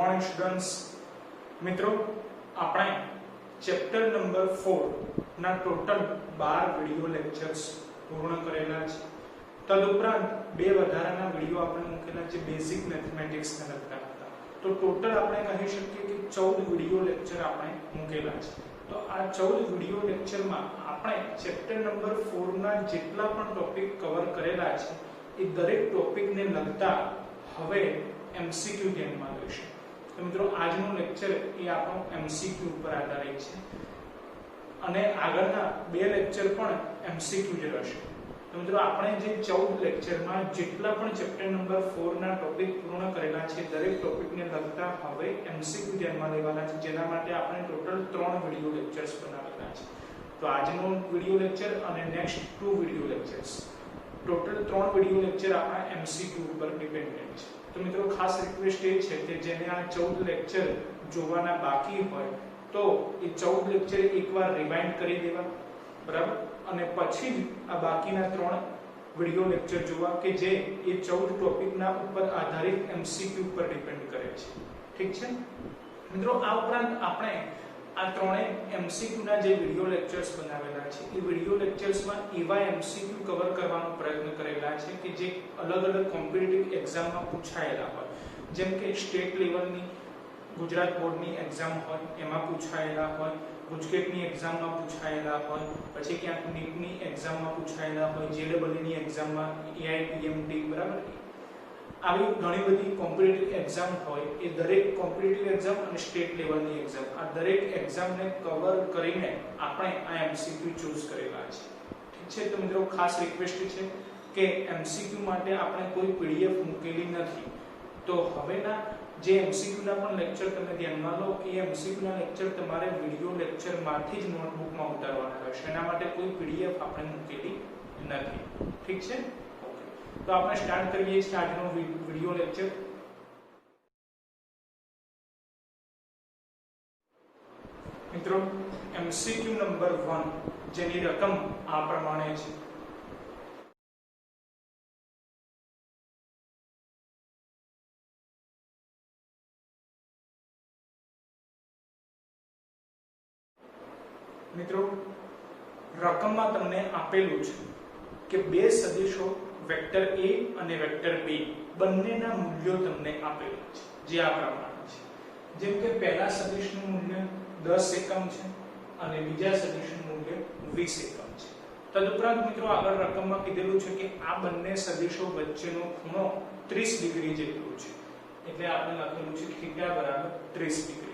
Morning students મિત્રો આપણે chapter number 4 ના ટોટલ 12 વિડિયો લેક્ચર્સ પૂર્ણ કરેલા છે। તદુપરાંત બે વધારાના વિડિયો આપણે મૂકેલા છે બેઝિક મેથમેટિક્સ ને લગતા હતા। તો ટોટલ આપણે કહી શકીએ કે 14 વિડિયો લેક્ચર આપણે મૂકેલા છે। તો આ 14 વિડિયો લેક્ચરમાં આપણે ચેપ્ટર નંબર 4 ના જેટલા પણ ટોપિક કવર કરેલા છે એ દરેક ટોપિકને લગતા હવે એમસીક્યુ ધ્યાનમાં લઈશું। તો મિત્રો આજનો લેક્ચર એ આપણો એમસીક્યુ પર આધારિત છે અને આગળના બે લેક્ચર પણ એમસીક્યુ જ રહેશે। તો મિત્રો આપણે જે 14 લેક્ચરમાં જેટલા પણ ચેપ્ટર નંબર 4 ના ટોપિક પૂર્ણ કરેલા છે દરેક ટોપિકને લગતા હવે એમસીક્યુ ધ્યાનમાં લેવાના છે, જેના માટે આપણે ટોટલ 3 વિડિયો લેક્ચર્સ બનાવેલા છે। તો આજનો વિડિયો લેક્ચર અને next 2 video lectures total 3 video lecture આપણા એમસીક્યુ ઉપર ડિપેન્ડન્ટ છે। તો મિત્રો ખાસ રિક્વેસ્ટ એ છે કે જેને આ 14 લેક્ચર જોવાના બાકી હોય તો એ 14 લેક્ચર એકવાર રિવાઇન્ડ કરી દેવા, બરાબર, અને પછી જ આ બાકીના 3 વિડિયો લેક્ચર જોવા કે જે એ 14 ટોપિકના ઉપર આધારિત એમસીક્યુ પર ડિપેન્ડ કરે છે। ઠીક છે મિત્રો, આ ઉપરાંત આપણે આ ત્રણે એમસીક્યુ ના જે વિડિયો લેક્ચર્સ બનાવેલા છે એ વિડિયો લેક્ચર્સમાં એવા એમસીક્યુ કવર કરવાનો પ્રયત્ન કરેલા છે કે જે અલગ અલગ કોમ્પિટિટિવ એક્ઝામમાં પૂછાયેલા હોય, જેમ કે સ્ટેટ લેવલની ગુજરાત બોર્ડની એક્ઝામ હોય એમાં પૂછાયેલા હોય, ગુજકેટની એક્ઝામમાં પૂછાયેલા હોય, પછી ક્યાંક નીટની એક્ઝામમાં પૂછાયેલા હોય, જેડબલની એક્ઝામમાં એઆઈપીએમટી, બરાબર, આવી ઘણી બધી કોમ્પિટિટિવ એક્ઝામ હોય એ દરેક કોમ્પિટિટિવ એક્ઝામ અને સ્ટેટ લેવલની એક્ઝામ આ દરેક એક્ઝામને કવર કરીને આપણે આ એમસીક્યુ ચૂઝ કરેલા છે। ઠીક છે, તો મિત્રો ખાસ રિક્વેસ્ટ છે કે એમસીક્યુ માટે આપણે કોઈ પીડીએફ મૂકેલી નથી, તો હવેના જે એમસીક્યુ ના પણ લેક્ચર તમે ધ્યાનમાં લો એ એમસીક્યુ ના લેક્ચર તમારે વિડિયો લેક્ચરમાંથી જ નોટબુકમાં ઉતારવાના રહેશે, એના માટે કોઈ પીડીએફ આપણે મૂકેલી નથી। ઠીક છે, તો આપણે સ્ટાર્ટ કરીએ છીએ આજનો વિડિયો લેક્ચર। મિત્રો એમસીક્યુ નંબર 1 જેની રકમ આ પ્રમાણે છે। મિત્રો રકમમાં તમને આપેલું છે કે બે સદિશો વેક્ટર a અને વેક્ટર b બંનેના મૂલ્યો તમને આપેલા છે જે આ પ્રમાણે છે। જેમ કે પહેલા સદિશનું મૂલ્ય 10 એકમ છે અને બીજા સદિશનું મૂલ્ય 20 એકમ છે। તદુપરાંત મિત્રો આગળ રકમમાં કીધેલું છે કે આ બંને સદિશો વચ્ચેનો ખૂણો 30 ડિગ્રી જેટલો છે, એટલે આપણે લખેલું છે θ બરાબર 30 ડિગ્રી।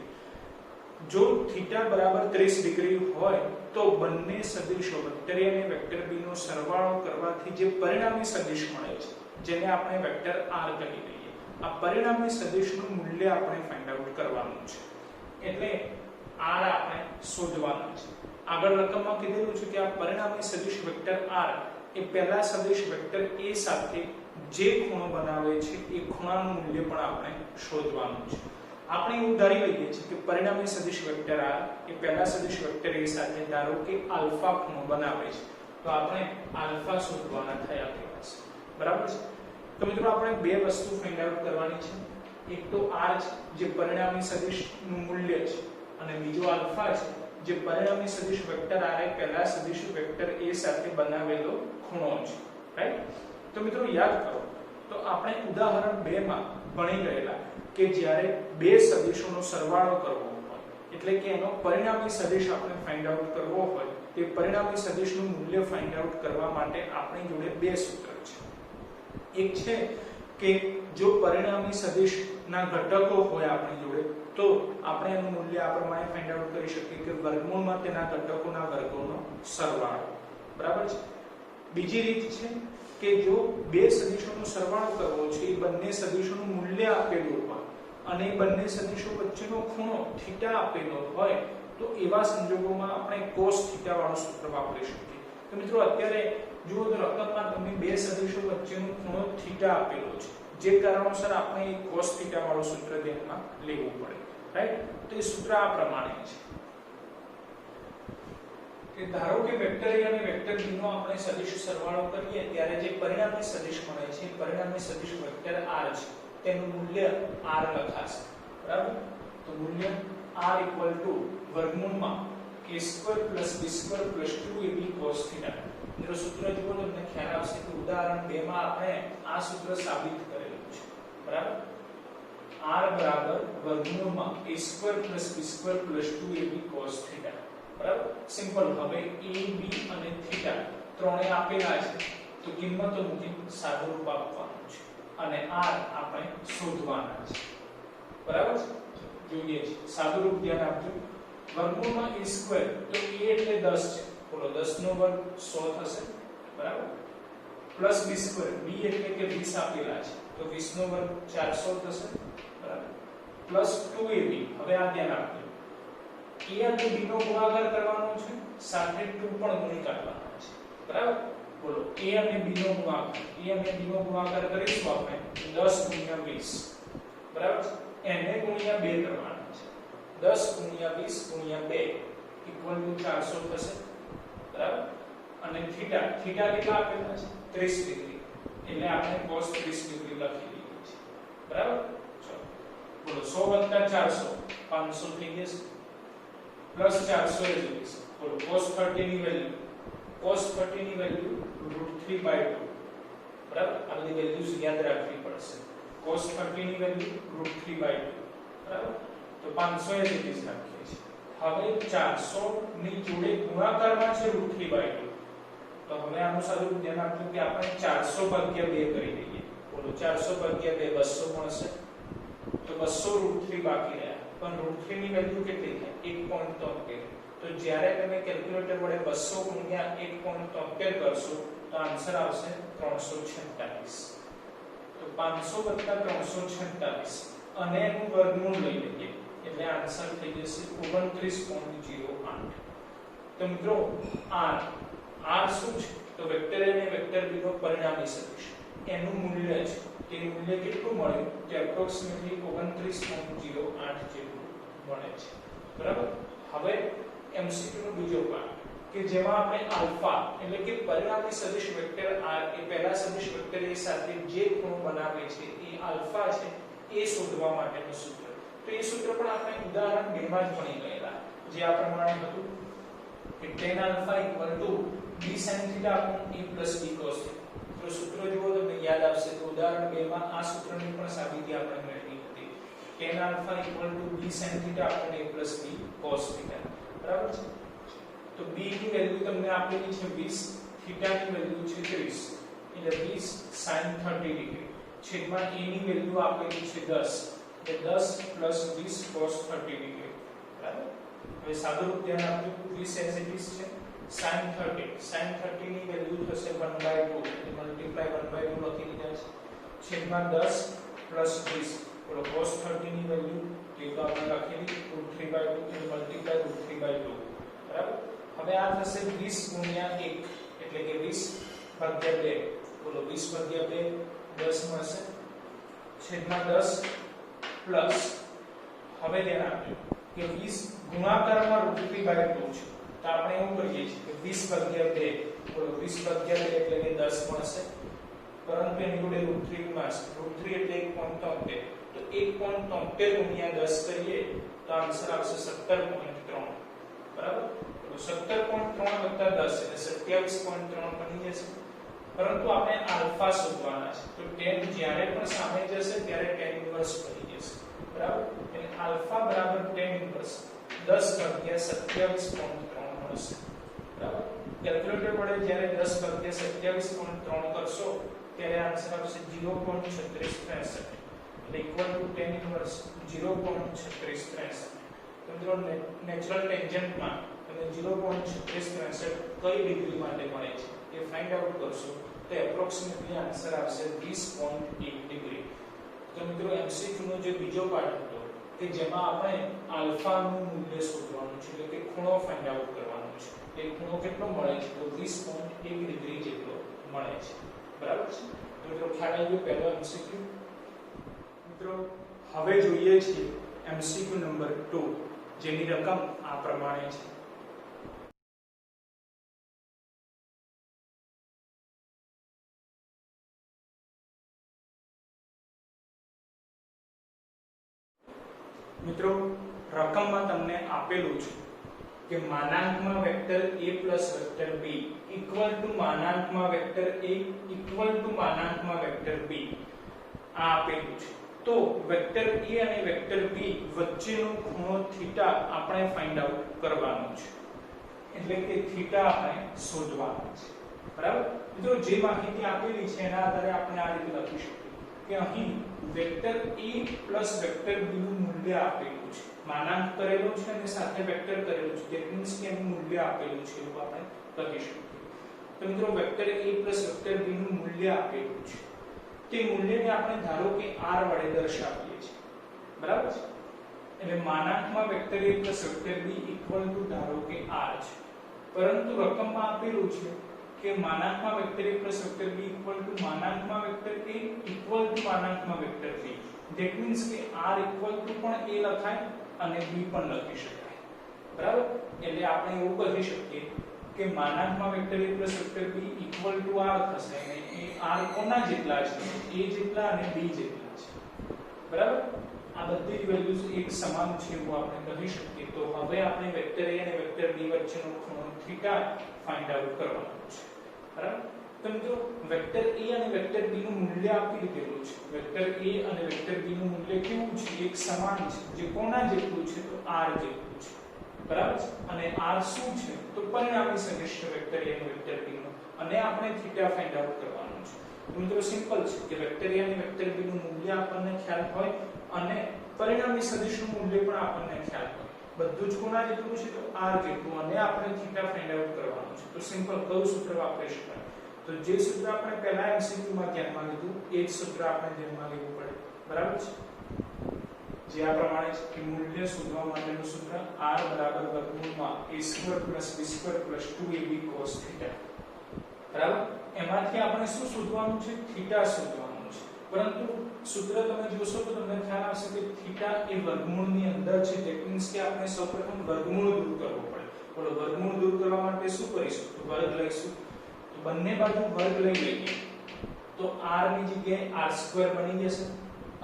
જો θ બરાબર 30 ડિગ્રી હોય તો બંને સદિશો વેક્ટર a અને વેક્ટર b નો સરવાળો કરવાથી જે પરિણામી સદિશ મળે છે જેને આપણે વેક્ટર r કહી દઈએ, આ પરિણામી સદિશનું મૂલ્ય આપણે ફાઇન્ડ આઉટ કરવાનું છે, એટલે r આપણે શોધવાનું છે। આગળ રકમમાં કીધેલું છે કે આ પરિણામી સદિશ વેક્ટર r એ પહેલા સદિશ વેક્ટર a સાથે જે ખૂણો બનાવે છે એ ખૂણાનું મૂલ્ય પણ આપણે શોધવાનું છે। આપણે એવું ધારી લઈએ છીએ કે પરિણામી સદિશ વેક્ટર r એ પહેલા સદિશ વેક્ટર a સાથે ધારો કે આલ્ફા ખૂણો બનાવે છે, તો આપણે આલ્ફા શોધવાના થયા કહેવાશે, બરાબર છે। તો મિત્રો આપણે બે વસ્તુ ફાઇન્ડ આઉટ કરવાની છે, એક તો r જે પરિણામી સદિશનું મૂલ્ય છે અને બીજો આલ્ફા છે જે પરિણામી સદિશ વેક્ટર r એ પહેલા સદિશ વેક્ટર a સાથે બનાવેલો ખૂણો છે, રાઈટ। તો મિત્રો યાદ કરો તો આપણે ઉદાહરણ 2 માં ભણી ગયેલા કે જ્યારે બે સદિશોનો સરવાળો કરવો હોય એટલે કે એનો પરિણામી સદિશ આપણે ફાઇન્ડ આઉટ કરવો હોય તે પરિણામી સદિશનું મૂલ્ય ફાઇન્ડ આઉટ કરવા માટે આપણી જોડે બે સૂત્ર છે। એક છે કે જો પરિણામી સદિશના ઘટકો હોય આપણી જોડે તો આપણે એનું મૂલ્ય આ પ્રમાણે ફાઇન્ડ આઉટ કરી શકીએ કે વર્ગમૂળમાં તેના ઘટકોના વર્ગોનો સરવાળો, બરાબર છે। બીજી રીત છે કે જો બે સદિશોનો સરવાળો કરવો છે એ બંને સદિશોનું મૂલ્ય આપેલું હોય અને બંને સદિશો વચ્ચેનો ખૂણો θ આપેલો હોય તો એવા સંજોગોમાં આપણે cos θ વાળું સૂત્ર વાપરી શકીએ। તો મિત્રો અત્યારે જુઓ તો રકમમાં તમને બે સદિશો વચ્ચેનો ખૂણો θ આપેલો છે, જે કારણોસર આપણે એક cos θ વાળું સૂત્ર ધ્યાનમાં લેવું પડે, રાઈટ। તો એ સૂત્ર આ પ્રમાણે છે કે ધારો કે વેક્ટર a અને વેક્ટર b નો આપણે સદિશ સરવાળો કરીએ ત્યારે જે પરિણામી સદિશ મળે છે પરિણામી સદિશ વેક્ટર r છે તેનું મૂલ્ય r લખાશે। बराबर। तो मूल्य r इक्वल टू वर्गमूल में a² + b² + 2ab cos θ। મિત્રો સૂત્ર જુઓ તો તમને ખ્યાલ આવશે કે ઉદાહરણ 2 માં આપણે આ સૂત્ર સાબિત કરેલું છે, બરાબર। r બરાબર વર્ગમૂળ માં a² + b² + 2ab cos θ, બરાબર। સિમ્પલ। હવે a b અને θ ત્રણે આપેલા છે તો કિંમતો મૂકી સાદુરૂપ આપવાનું છે અને r આપણે શોધવાના છે, બરાબર। જોઈએ છે સાદુરૂપ, ધ્યાન આપજો। વર્ગમૂળ માં a² તો a એટલે 10 છે, બોલો 10 નો વર્ગ 100 થશે, બરાબર। પ્લસ b² b એટલે કે 20 આપેલા છે તો 20 નો વર્ગ 400 થશે, બરાબર। પ્લસ 2ab, હવે આ ધ્યાન આપજો, a અને b નો ગુણાકાર કરવાનો છે, સાથે 2 પણ ગુણી કાઢવાના છે, બરાબર। બોલો a અને b નો ગુણાકાર, a અને b નો ગુણાકાર કરીશું આપણે 10 * 20, બરાબર। એને ગુણ્યા 2 કરવાના છે, 10 * 20 * 2 = 400 થશે, બરાબર। અને થીટા કેટલા આપેલા છે 30 ડિગ્રી, એટલે આપણે cos 30 ડિગ્રી લખી દીધું છે, બરાબર। ચલો બોલો 100 + 400 500 થઈ જશે, પ્લસ 400 એ જોઈશે। બોલો cos 30 ની વેલ્યુ √3/2, બરાબર। આ બધી વેલ્યુઝ યાદ રાખવી પડશે। cos 30 ની વેલ્યુ √3/2, બરાબર। તો 500 એ રીત રાખીએ છીએ। હવે 400 ની જોડે ગુણાકારમાં છે √3/2, તો હવે આનું સાદું ધ્યાન આપજો કે આપણે 400 / 2 કરી દઈએ। બોલો 400 / 2 200 મળશે, તો 200 √3 બાકી રહ્યા, પણ √3 ની વેલ્યુ કેટલી થાય 1.73, તો જ્યારે તમે કેલ્ક્યુલેટર વડે 200 * 1.73 કરશો તો આન્સર આવશે 346। તો 500 + 346 અને એનું વર્ગમૂળ લઈ લઈએ એટલે આન્સર થઈ જશે 29.08। તો મિત્રો r શું છે તો વેક્ટર a અને વેક્ટર b નો પરિણામી સદિશ, એનું મૂલ્ય છે, તે મૂલ્ય કેટલું મળ્યું કે એપ્રોક્સિમેટલી 29.08 જેટલું મળે છે, બરાબર। હવે MCQ નો બીજો પાર્ટ કે જેમાં આપણે આલ્ફા એટલે કે પરિણામી સદિશ વેક્ટર r એ પહેલા સદિશ વેક્ટર a સાથે જે ખૂણો બનાવે છે એ આલ્ફા છે એ શોધવા માટેનું સૂત્ર। તો એ સૂત્ર પણ આપણે ઉદાહરણ 2 માં જ ભણી ગયેલા, જે આ પ્રમાણે હતું કે tan alpha = b sin θ * a + b cos θ। તો સૂત્ર જુઓ તો તમને યાદ આવશે તો ઉદાહરણ 2 માં આ સૂત્રની પણ સાબિતી આપણે મેળવી હતી। tan alpha = b sin θ * a + b cos θ, બરાબર છે। તો b ની વેલ્યુ તમને આપેલી છે 20, θ ની વેલ્યુ છે 30, એટલે 20 sin 30 ડિગ્રી છેદમાં a ની વેલ્યુ આપેલી છે 10, એટલે 10 + 20 cos 30 ડિગ્રી, બરાબર। હવે સાદુરૂપ ધ્યાન આપજો, 20 એઝ ઇટ ઇઝ છે, sin 30 ની વેલ્યુ થશે 1/2, એટલે મલ્ટીપ્લાય 1/2 લખી દીધા છે, છેદમાં 10 + 20, બોલો cos 30 ની વેલ્યુ તે તો આપણે લખી દીધી √3/2, એટલે મલ્ટીપ્લાય √3/2, બરાબર। હવે આ થશે 20 * 1 એટલે કે 20/2, બોલો 20/2 10 મળશે, છેદમાં 10 પ્લસ, હવે ધ્યાન આપજો કે 20 ગુણાકારમાં √3/2 છે, તો આપણે એવું કરીએ છીએ કે 20/2, બોલો 20/2 એટલે કે 10 મળશે, પરંતુ એની જોડે √3 ગુણાશે, √3 એટલે 1.73, તો 1.73 * 10 કરીએ તો આન્સર આવશે 17.3, બરાબર। તો 17.3 + 10 એટલે 27.3 બની જશે, પરંતુ આપણે આલ્ફા શોધવાના છે, તો tan જ્યારે પણ સામે જશે ત્યારે tan ઇન્વર્સ બની જશે, બરાબર। એટલે આલ્ફા બરાબર tan ઇન્વર્સ 10/27.3 મળશે, બરાબર। કેલ્ક્યુલેટર વડે જ્યારે 10/27.3 કરશો ત્યારે આન્સર આવશે 0.3663, એટલે ઇક્વલ ટુ tan ઇન્વર્સ 0.3663। તો મિત્રો નેચરલ ટેન્જન્ટમાં તમે 0.3663 કઈ ડિગ્રી માટે મળે છે એ ફાઇન્ડ આઉટ કરશો તો એપ્રોક્સિમેટલી આન્સર આવશે 20.1 ડિગ્રી। તો મિત્રો MCQ નો જે બીજો પાર્ટ હતો કે જેમાં આપણે આલ્ફા નું મૂલ્ય શોધવાનું છે, એટલે કે ખૂણો ફાઇન્ડ આઉટ કરવાનો છે, એ ખૂણો કેટલો મળે છે તો 20.1 ડિગ્રી જેટલો મળે છે, બરાબર છે। તો મિત્રો ખ્યાલ આવી ગયો પહેલો MCQ। મિત્રો હવે જોઈએ છીએ MCQ નંબર 2, જેની રકમ આ પ્રમાણે છે। મિત્રો રકમમાં તમને આપેલું છે કે માનાંકમાં vector a plus vector b equal to માનાંકમાં વેક્ટર a ઇક્વલ ટુ માનાંકમાં વેક્ટર b આ આપેલું છે. તો વેક્ટર a અને વેક્ટર b વચ્ચેનો ખૂણો થીટા આપણે ફાઇન્ડ આઉટ કરવાનો છે, એટલે કે થીટા આપણે શોધવાનો છે. બરાબર મિત્રો, જે માહિતી આપેલી છે એના આધારે આપણે આ રીતે લખી શકીએ કે અહીં vector a plus vector b નું મૂલ્ય આપેલું છે, માનાંક કરેલું છે અને સાથે વેક્ટર કરેલું છે, ધેટ મીન્સ કે એનું મૂલ્ય આપેલું છે એવું આપણે લખી શકીએ. તો મિત્રો vector a plus vector b નું મૂલ્ય આપેલું છે, તે મૂલ્યને આપણે ધારો કે r વડે દર્શાવીએ છીએ. બરાબર છે, એટલે માનાંકમાં vector a plus vector b equal to ધારો કે r છે, પરંતુ રકમમાં આપેલું છે કે માનાંકમાં vector a plus vector b equal to માનાંકમાં વેક્ટર a ઇક્વલ ટુ માનાંકમાં વેક્ટર b, ધેટ મીન્સ કે r ઇક્વલ ટુ પણ a લખાય અને b પણ લખી શકાય. બરાબર, એટલે આપણે એવું કહી શકીએ કે માનાંકમાં vector a plus vector b equal to r થશે અને એ r કોના જેટલા છે? a જેટલા અને b જેટલા છે. બરાબર, આ બધી જ વેલ્યુઝ એક સમાન છે એવું આપણે કહી શકીએ. તો હવે આપણે વેક્ટર a અને વેક્ટર b વચ્ચેનો ખૂણો થીટા ફાઇન્ડ આઉટ કરવાનો છે. બરાબર, તો મિત્રો વેક્ટર a અને વેક્ટર b નું મૂલ્ય આપી દીધેલું છે. વેક્ટર a અને વેક્ટર b નું મૂલ્ય કેવું છે? એક સમાન છે. જે કોના જેટલું છે? તો r જેટલું છે. બરાબર, અને r શું છે? તો પરિણામી સદિશ વેક્ટર a અને વેક્ટર b નું, અને આપણે થીટા ફાઇન્ડ આઉટ કરવાનું છે. તો મિત્રો સિમ્પલ છે કે વેક્ટર a અને વેક્ટર b નું મૂલ્ય આપણને ખ્યાલ હોય અને પરિણામી સદિશનું મૂલ્ય પણ આપણને ખ્યાલ હોય. બધું જ કોના જેટલું છે? તો r જેટલું, અને આપણે થીટા ફાઇન્ડ આઉટ કરવાનું છે. તો સિમ્પલ કયું સૂત્ર વાપરી શકાય? તો જે સૂત્ર આપણે પહેલા MCQ માં ધ્યાનમાં લીધું એ જ સૂત્ર આપણે ધ્યાનમાં લેવું પડે. બરાબર છે, જે આ પ્રમાણે છે કે મૂલ્ય શોધવા માટેનું સૂત્ર r બરાબર વર્ગમૂળમાં a² + b² + 2ab cos θ. બરાબર, એમાંથી આપણે શું શોધવાનું છે? થીટા શોધવાનું છે. પરંતુ સૂત્ર તમે જોશો તો તમને ખ્યાલ આવશે કે થીટા એ વર્ગમૂળની અંદર છે, ધેટ મીન્સ કે આપણે સૌપ્રથમ વર્ગમૂળ દૂર કરવો પડે. બોલો, વર્ગમૂળ દૂર કરવા માટે શું કરીશું? તો વર્ગ લઈશું. તો બંને બાજુ વર્ગ લઈ લઈએ તો r ની જગ્યાએ r² બની જશે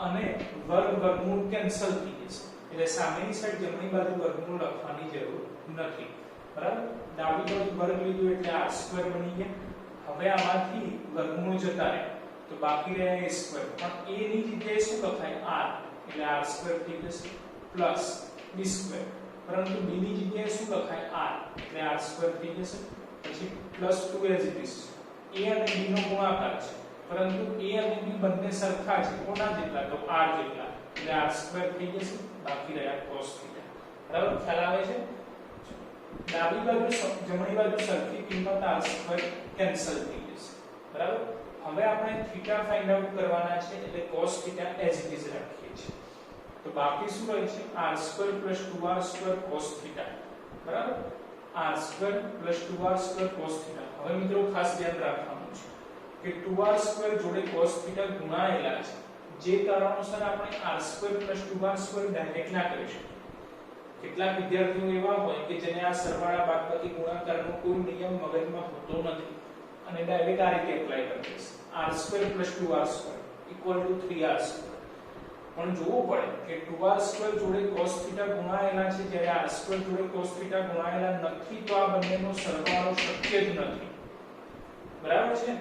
અને વર્ગ વર્ગમૂળ કેન્સલ થઈ જશે, એટલે સામેની સાઈડ જમણી બાજુ વર્ગમૂળ લખવાની જરૂર નથી. બરાબર, ડાબી બાજુ વર્ગ લીધું એટલે r² બની ગયા. હવે આમાંથી વર્ગમૂળ જતા રહે તો બાકી રહે a², પણ a ની જગ્યાએ શું લખાય? r, એટલે r² થઈ જશે પ્લસ b², પરંતુ b ની જગ્યાએ શું લખાય? r, એટલે r² થઈ જશે. પછી plus 2 as it is. a અને b નો ગુણાકાર છે, પરંતુ a અને b બંને સરખા છે. કોના જેટલા? તો r જેટલા, એટલે r² થઈ જશે. બાકી રહ્યા cos θ. બરાબર, ખ્યાલ આવે છે? ડાબી બાજુ જમણી બાજુ સરખી કિંમત r² કેન્સલ થઈ જશે. બરાબર, હવે આપણે થીટા ફાઇન્ડ આઉટ કરવાના છે, એટલે cos θ એઝ ઇટ ઇઝ રાખીએ છીએ. તો બાકી શું રહે છે? r² + 2r² cos θ. બરાબર, r² + 2r² cos θ. હવે મિત્રો ખાસ ધ્યાન રાખવાનું છે કે 2r² જોડે cos θ ગુણાયેલા છે, જે કારણોસર આપણે r² + 2r² ડાયરેક્ટ ના કરી શકીએ. કેટલાક વિદ્યાર્થીઓ એવા હોય કે જેને આ સરવાળા બાદબાકી ગુણાકારનો કોઈ નિયમ મગજમાં હોતો નથી અને ડાયરેક્ટ આ રીતે એપ્લાય કરી દેશે. r² + 2r² = 3r². પણ જોવું પડે કે 2r² જોડે cos θ ગુણાયેલા છે, જ્યારે r² જોડે cos θ ગુણાયેલા નથી, તો આ બંનેનો સરવાળો શક્ય જ નથી. બરાબર છે,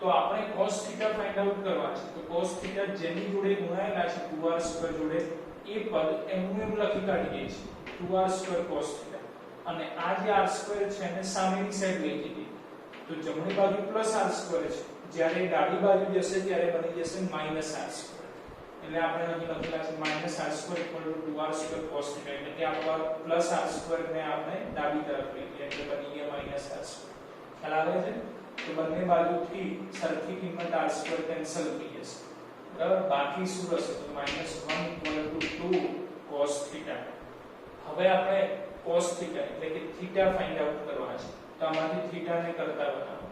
તો આપણે cos θ ફાઇન્ડ આઉટ કરવા છે. તો cos θ જેની જોડે ગુણાયેલા છે 2r² જોડે, એ પદ એનું એમ લખી કાઢીએ છીએ 2r² cos θ, અને આ જે r² છે એને સામેની સાઈડ લઈ જઈએ તો જમણી બાજુ +r² છે, જ્યારે ડાબી બાજુ જશે ત્યારે બની જશે -r². એટલે આપણે અહીં લખેલા છે -r² = 2r² cos θ, એટલે કે આ +r² ને આપણે ડાબી તરફ લઈ ગયા એટલે બની ગયા -r². ખ્યાલ આવે છે? તો બંને બાજુથી સરખી કિંમત r² કેન્સલ થઈ જશે. બરાબર, બાકી શું રહેશે? તો -1 = 2 cos θ. હવે આપણે cos θ એટલે કે થીટા ફાઇન્ડ આઉટ કરવા છે. તો આમાંથી થીટા ને કરતા બનાવો.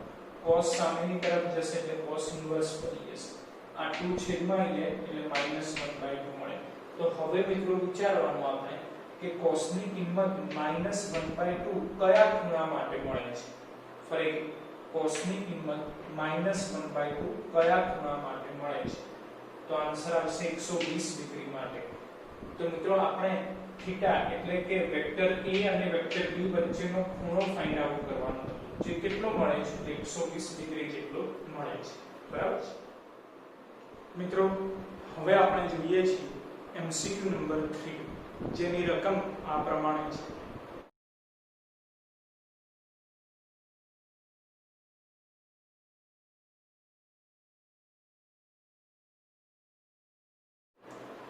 cos સામેની તરફ જશે એટલે cos ઇન્વર્સ બની જશે. આ 2 છેદમાં આવી જાય એટલે -1/2 મળે. તો હવે મિત્રો વિચારવાનું આપણે કે cos ની કિંમત -1/2 કયા ખૂણા માટે મળે છે? ફરી cos ની કિંમત -1/2 કયા ખૂણા માટે મળે છે? તો આન્સર આવશે 120 ડિગ્રી માટે. તો તો મિત્રો આપણે થીટા એટલે કે વેક્ટર a અને વેક્ટર b વચ્ચેનો ખૂણો ફાઇન્ડ આઉટ કરવાનો હતો જે કેટલો મળે છે 120 ડિગ્રી જેટલો મળે છે બરાબર મિત્રો હવે આપણે જોઈએ છીએ MCQ નંબર 3 જેની રકમ આ પ્રમાણે છે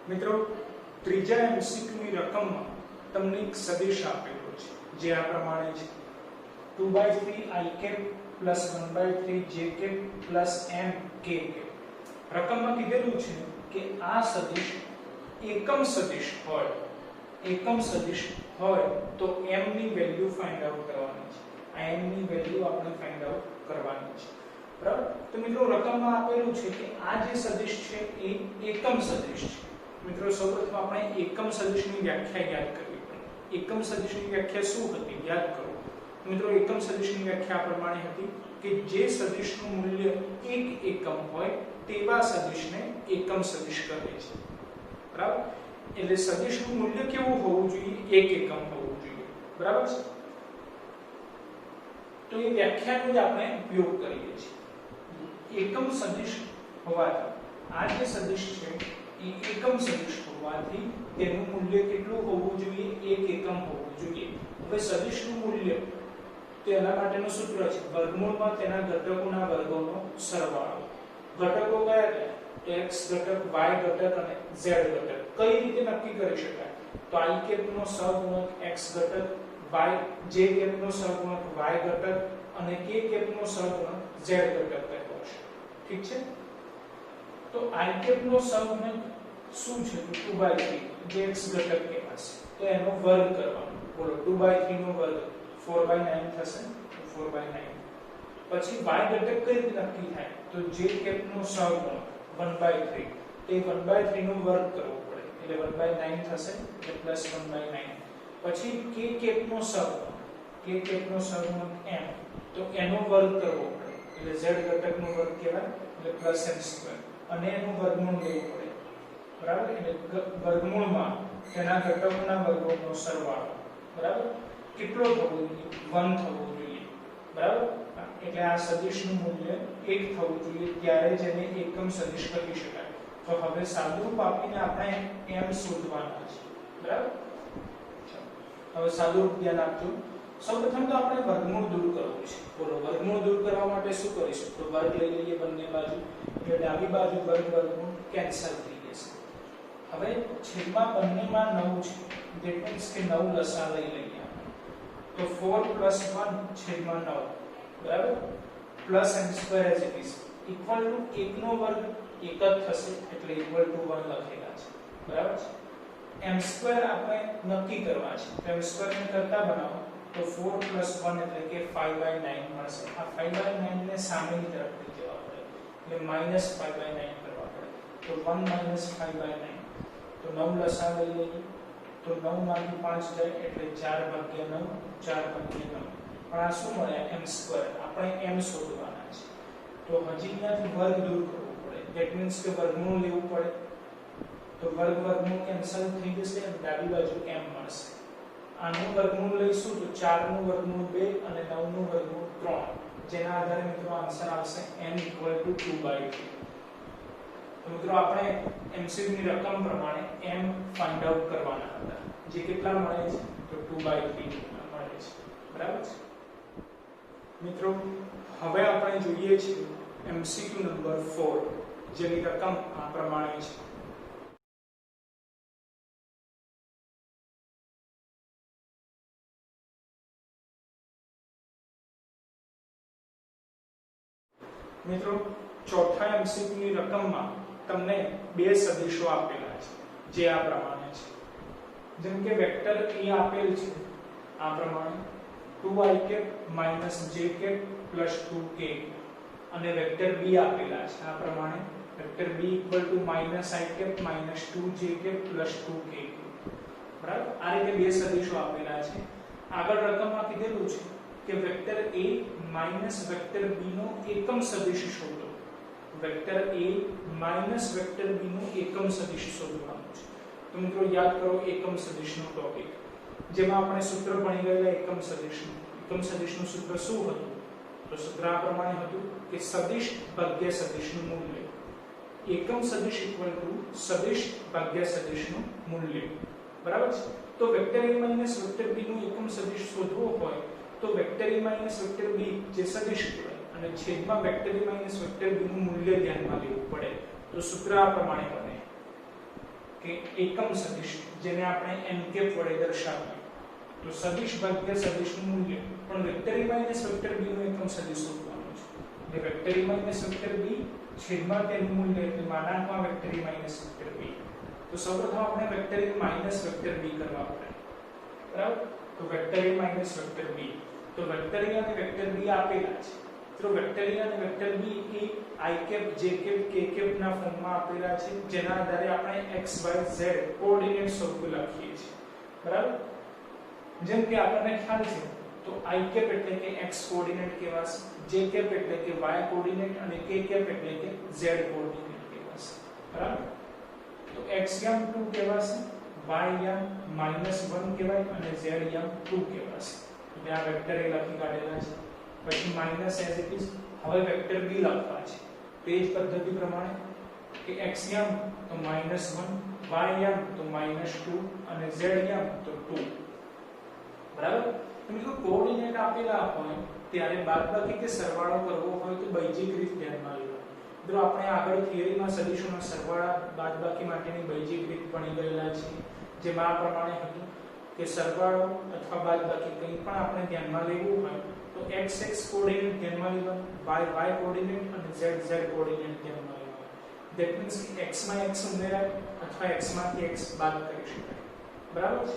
મિત્રો ત્રીજા MCQ ની રકમમાં તમને એક સદિશ આપેલો છે જે આ પ્રમાણે છે 2/3 i cap plus 1/3 j cap plus m k cap રકમમાં કીધેલું છે કે આ સદિશ એકમ સદિશ હોય તો m ની વેલ્યુ ફાઇન્ડ આઉટ કરવાની છે આ m ની વેલ્યુ આપણે ફાઇન્ડ આઉટ કરવાની છે બરાબર તો મિત્રો રકમમાં આપેલું છે કે આ જે સદિશ છે એ એકમ સદિશ છે મિત્રો સૌપ્રથમ આપણે એકમ સદિશની વ્યાખ્યા યાદ કરવી પડે એકમ સદિશની વ્યાખ્યા શું હતી યાદ કરો મિત્રો એકમ સદિશની વ્યાખ્યા આ પ્રમાણે હતી કે જે સદિશનું મૂલ્ય 1 એકમ હોય તેવા સદિશને એકમ સદિશ કહે છે બરાબર એટલે સદિશનું મૂલ્ય કેવું હોવું જોઈએ 1 એકમ હોવું જોઈએ બરાબર છે તો એ વ્યાખ્યાનો જ આપણે ઉપયોગ કરીએ છીએ એકમ સદિશ હોવાથી આ જે સદિશ છે એકમ સદિશ હોવાથી તેનું મૂલ્ય કેટલું હોવું જોઈએ 1 એકમ હોવું જોઈએ હવે સદિશનું મૂલ્ય તેના માટેનું સૂત્ર છે વર્ગમૂળમાં તેના ઘટકોના વર્ગોનો સરવાળો ઘટકો કયા x ઘટક y ઘટક અને z ઘટક કઈ રીતે નક્કી કરી શકાય તો i કેપ નો સહગુણક x ઘટક y j કેપ નો સહગુણક y ઘટક અને k કેપ નો સહગુણક z ઘટક કહેવાશે ઠીક છે તો i કેપ નો સહગુણક શું છે તો 2/3 જે x ઘટક કહેવાશે તો એનો વર્ગ કરવાનો બોલો 2/3 નો વર્ગ 4/9 થશે 4/9 પછી y ઘટક કઈ રીતે નક્કી થાય તો j કેપ નો સહગુણક 1/3 તે 1/3 નો વર્ગ કરવો પડે એટલે 1/9 થશે એટલે +1/9 પછી k કેપ નો સહગુણક m તો એનો વર્ગ કરવો પડે એટલે z ઘટક નો વર્ગ કહેવાય એટલે +m² અને એનું વર્ગમૂળ લેવું પડે બરાબર એટલે વર્ગમૂળમાં તેના ઘટકોના વર્ગોનો સરવાળો બરાબર કેટલો થવો જોઈએ 1 થવો જોઈએ બરાબર એટલે આ સદિશનું મૂલ્ય 1 થવું જોઈએ ત્યારે જેને એકમ સદિશ કહી શકાય તો હવે સાદુરૂપ આપીને આપણે m શોધવાના છે બરાબર હવે સાદુરૂપ ધ્યાન આપજો સૌપ્રથમ તો આપણે વર્ગમૂળ દૂર કરવું છે બોલો વર્ગમૂળ દૂર કરવા માટે શું કરીશું તો વર્ગ લઈ લઈએ બંને બાજુ એટલે ડાબી બાજુ વર્ગમૂળ કેન્સલ થઈ જશે હવે છેદમાં બંનેમાં 9 છે ધેટ મીન્સ કે 9 લસા લઈ લઈએ તો 4 + 1 છેદમાં 9 બરાબર +m² as it is equal to 1 નો વર્ગ 1 જ થશે એટલે equal to 1 લખેલા છે બરાબર છે m² આપણે નક્કી કરવા છે તો m² ને કરતા બનાવો તો 4 + 1 એટલે કે 5/9 મળશે આ 5/9 ને સામેની તરફ લઈ જવા પડે એટલે -5/9 કરવા પડે તો 1 - 5/9 તો 9 લસા લઈ લઈએ તો 9 માંથી 5 જાય એટલે 4/9 4/9 પણ આ શું મળ્યા m² આપણે m શોધવાના છે તો હજી અહીંયાથી વર્ગ દૂર કરવો પડે ધેટ મીન્સ કે વર્ગમૂળ લેવું પડે તો વર્ગમૂળ કેન્સલ થઈ જશે અને ડાબી બાજુ m મળશે આનું વર્ગમૂળ લઈશું તો 4 નું વર્ગમૂળ 2 અને 9 નું વર્ગમૂળ 3 જેના આધારે મિત્રો આન્સર આવશે n = 2/3 તો મિત્રો આપણે MCQ ની રકમ પ્રમાણે m ફાઇન્ડ આઉટ કરવાના હતા જે કેટલા મળે છે તો 2/3 મળે છે બરાબર છે મિત્રો હવે આપણે જોઈએ છીએ MCQ નંબર 4 જેની રકમ આ પ્રમાણે છે મિત્રો ચોથા MCQ ની રકમમાં તમને બે સદિશો આપેલા છે જે આ પ્રમાણે છે જેમ કે વેક્ટર a આપેલ છે આ પ્રમાણે 2i cap - j cap plus 2k અને વેક્ટર b આપેલા છે આ પ્રમાણે vector b = -i cap - 2j cap plus 2k બરાબર આ રીતે બે સદિશો આપેલા છે આગળ રકમમાં કીધેલું છે કે vector a minus vector b નો એકમ સદિશ શોધો vector a minus vector b નો એકમ સદિશ શોધવાનું છે तो मित्रों याद करो एकम सदिशનો ટોપિક જેમાં આપણે સૂત્ર ભણી ગયેલા એકમ સદિશનું સૂત્ર શું હતું? તો સૂત્ર આ પ્રમાણે હતું કે સદિશ ભાગ્યા સદિશનું મૂલ્ય એકમ સદિશ ઇક્વલ ટુ સદિશ ભાગ્યા સદિશનું મૂલ્ય, બરાબર છે? તો vector a minus vector b નું એકમ સદિશ શોધવો હોય તો vector a minus vector b જે સદિશ કહેવાય અને છેદમાં vector a minus vector b નું મૂલ્ય ધ્યાનમાં લેવું પડે. તો સૂત્ર આ પ્રમાણે બને કે એકમ સદિશ જેને આપણે n કેપ વડે દર્શાવીએ તો સદિશ ભાગ્યા સદિશનું મૂલ્ય, પણ vector a minus vector b નું એકમ સદિશ શોધવાનું છે. એટલે vector a minus vector b છેદમાં તેનું મૂલ્ય એટલે માનાંકમાં vector a minus vector b. તો સૌપ્રથમ આપણે vector a minus vector b કરવા પડે, બરાબર? તો vector a minus vector b, તો વેક્ટર a અને વેક્ટર b આપેલા છે. તો વેક્ટર a અને વેક્ટર b એ i cap j cap k cap ના ફોર્મમાં આપેલા છે, જેના આધારે આપણે x y z કોઓર્ડિનેટ સ્વરૂપે લખીએ છીએ, બરાબર? જેમ કે આપણને ખ્યાલ છે તો i કેપ એટલે કે x કોઓર્ડિનેટ કહેવાશે, j કેપ એટલે કે y કોઓર્ડિનેટ અને k કેપ એટલે કે z કોઓર્ડિનેટ કહેવાશે, બરાબર? તો x યમ 2 કહેવાશે, y યમ -1 કહેવાય અને z યમ 2 કહેવાશે. એટલે આ વેક્ટર એ લખી કાઢેલા છે. પછી માઈનસ એઝ ઇટ ઇઝ હવે વેક્ટર b લખવા છે તે જ પદ્ધતિ પ્રમાણે કે x યમ તો -1, y યમ તો -2 અને z યમ તો 2, બરાબર? તો મિત્રો કોઓર્ડિનેટ આપેલા હોય ત્યારે બાદબાકી કે સરવાળો કરવો હોય તો બેઝિક રીત ધ્યાનમાં લેવાની. મિત્રો આપણે આગળ થિયરીમાં સદિશોના સરવાળા બાદબાકી માટેની બેઝિક રીત ભણી ગયેલા છે, જેમાં આ પ્રમાણે હતું કે સરવાળો અથવા બાદબાકી કંઈ પણ આપણે ધ્યાનમાં લેવું હોય તો x x કોઓર્ડિનેટ ધ્યાનમાં લેવાનું, y y કોઓર્ડિનેટ અને z z કોઓર્ડિનેટ ધ્યાનમાં લેવાનું. ધેટ મીન્સ કે x માં x ઉમેરાય અથવા x માંથી x બાદ કરી શકાય, બરાબર છે?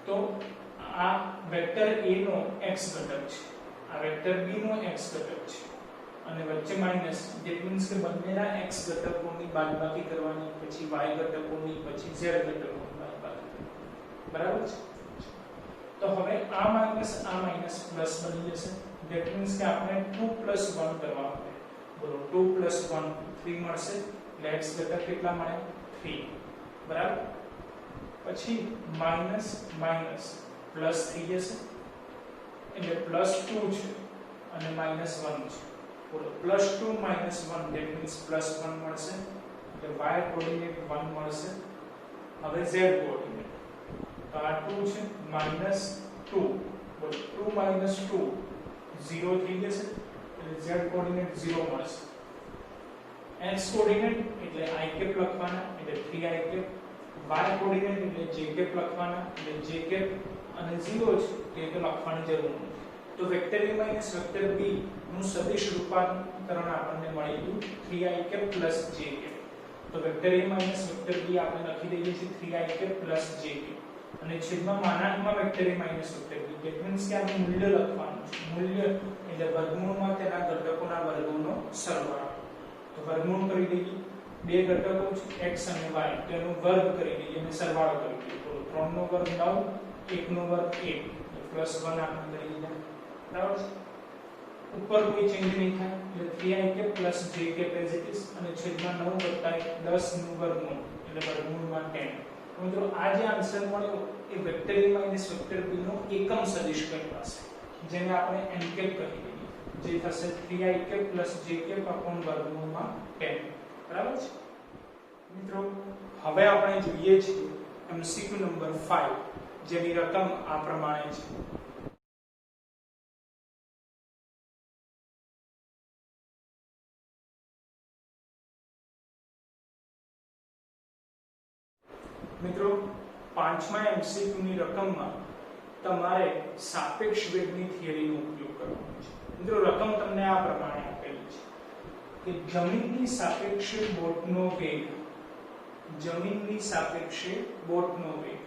તો આ વેક્ટર a નો x ઘટક છે, આ વેક્ટર b નો x ઘટક છે અને વચ્ચે માઈનસ, ધેટ મીન્સ કે બંનેના x ઘટકોની બાદબાકી કરવાની, પછી y ઘટકોની, પછી z ઘટકોની બાદબાકી, બરાબર છે? તો હવે આ માઈનસ પ્લસ બની જશે. ધેટ મીન્સ કે આપણે 2 + 1 કરવા પડે. બોલો 2 + 1 3 મળશે. એટલે x ઘટક કેટલા મળે? 3, બરાબર? પછી માઈનસ પ્લસ થઈ જશે એટલે +2 છે અને -1 છે. બોલો +2 - 1 ધેટ મીન્સ +1 મળશે. એટલે y કોઓર્ડિનેટ 1 મળશે. હવે z કોઓર્ડિનેટ તો આ 2 છે -2, બોલો 2 - 2 0 થઈ જશે એટલે z કોઓર્ડિનેટ 0 મળશે. x કોઓર્ડિનેટ એટલે i કેપ લખવાના એટલે 3i કેપ, y કોઓર્ડિનેટ એટલે j કેપ લખવાના એટલે j કેપ અને 0 છે તે તો લખવાની જરૂર નથી. તો vector a minus vector b નું સદિશ રૂપાંતરણ આપણને મળી ગયું 3i કેપ + j કેપ. તો vector a minus vector b આપણે લખી દઈએ છીએ 3i કેપ + j કેપ અને છેદમાં માનાંકમાં vector a minus vector b. That means કે આનું મૂલ્ય લખવાનું છે. મૂલ્ય એટલે વર્ગમૂળમાં તેના ઘટકોના વર્ગોનો સરવાળો. તો વર્ગમૂળ કરી દઈએ, બે ઘટકો છે x અને y, તેનો વર્ગ કરી દઈએ અને સરવાળો કરી દઈએ. તો 3 નો વર્ગ 9, 1 નો વર્ગ 1 +1 આપણે કરી દીધા, બરાબર છે? ઉપર કોઈ ચેન્જ નહીં થાય એટલે 3i cap + j cap as it is અને છેદમાં 9 + 10 નું વર્ગમૂળ એટલે વર્ગમૂળમાં 10. મિત્રો આ જે આન્સર મળ્યો એ vector a minus vector b નો એકમ સદિશ કહેવાશે, જેને આપણે n કેપ કહી દઈએ, જે થશે 3i cap + j cap upon વર્ગમૂળમાં 10, બરાબર છે? મિત્રો હવે આપણે જોઈએ છીએ MCQ નંબર 5, જેની રકમ આ પ્રમાણે છે. મિત્રો 5મા MCQ ની રકમમાં તમારે સાપેક્ષ વેગની થિયરીનો ઉપયોગ કરવાનો છે. મિત્રો રકમ તમને આ પ્રમાણે આપેલી છે કે જમીનની સાપેક્ષે બોટનો વેગ, જમીનની સાપેક્ષે બોટનો વેગ.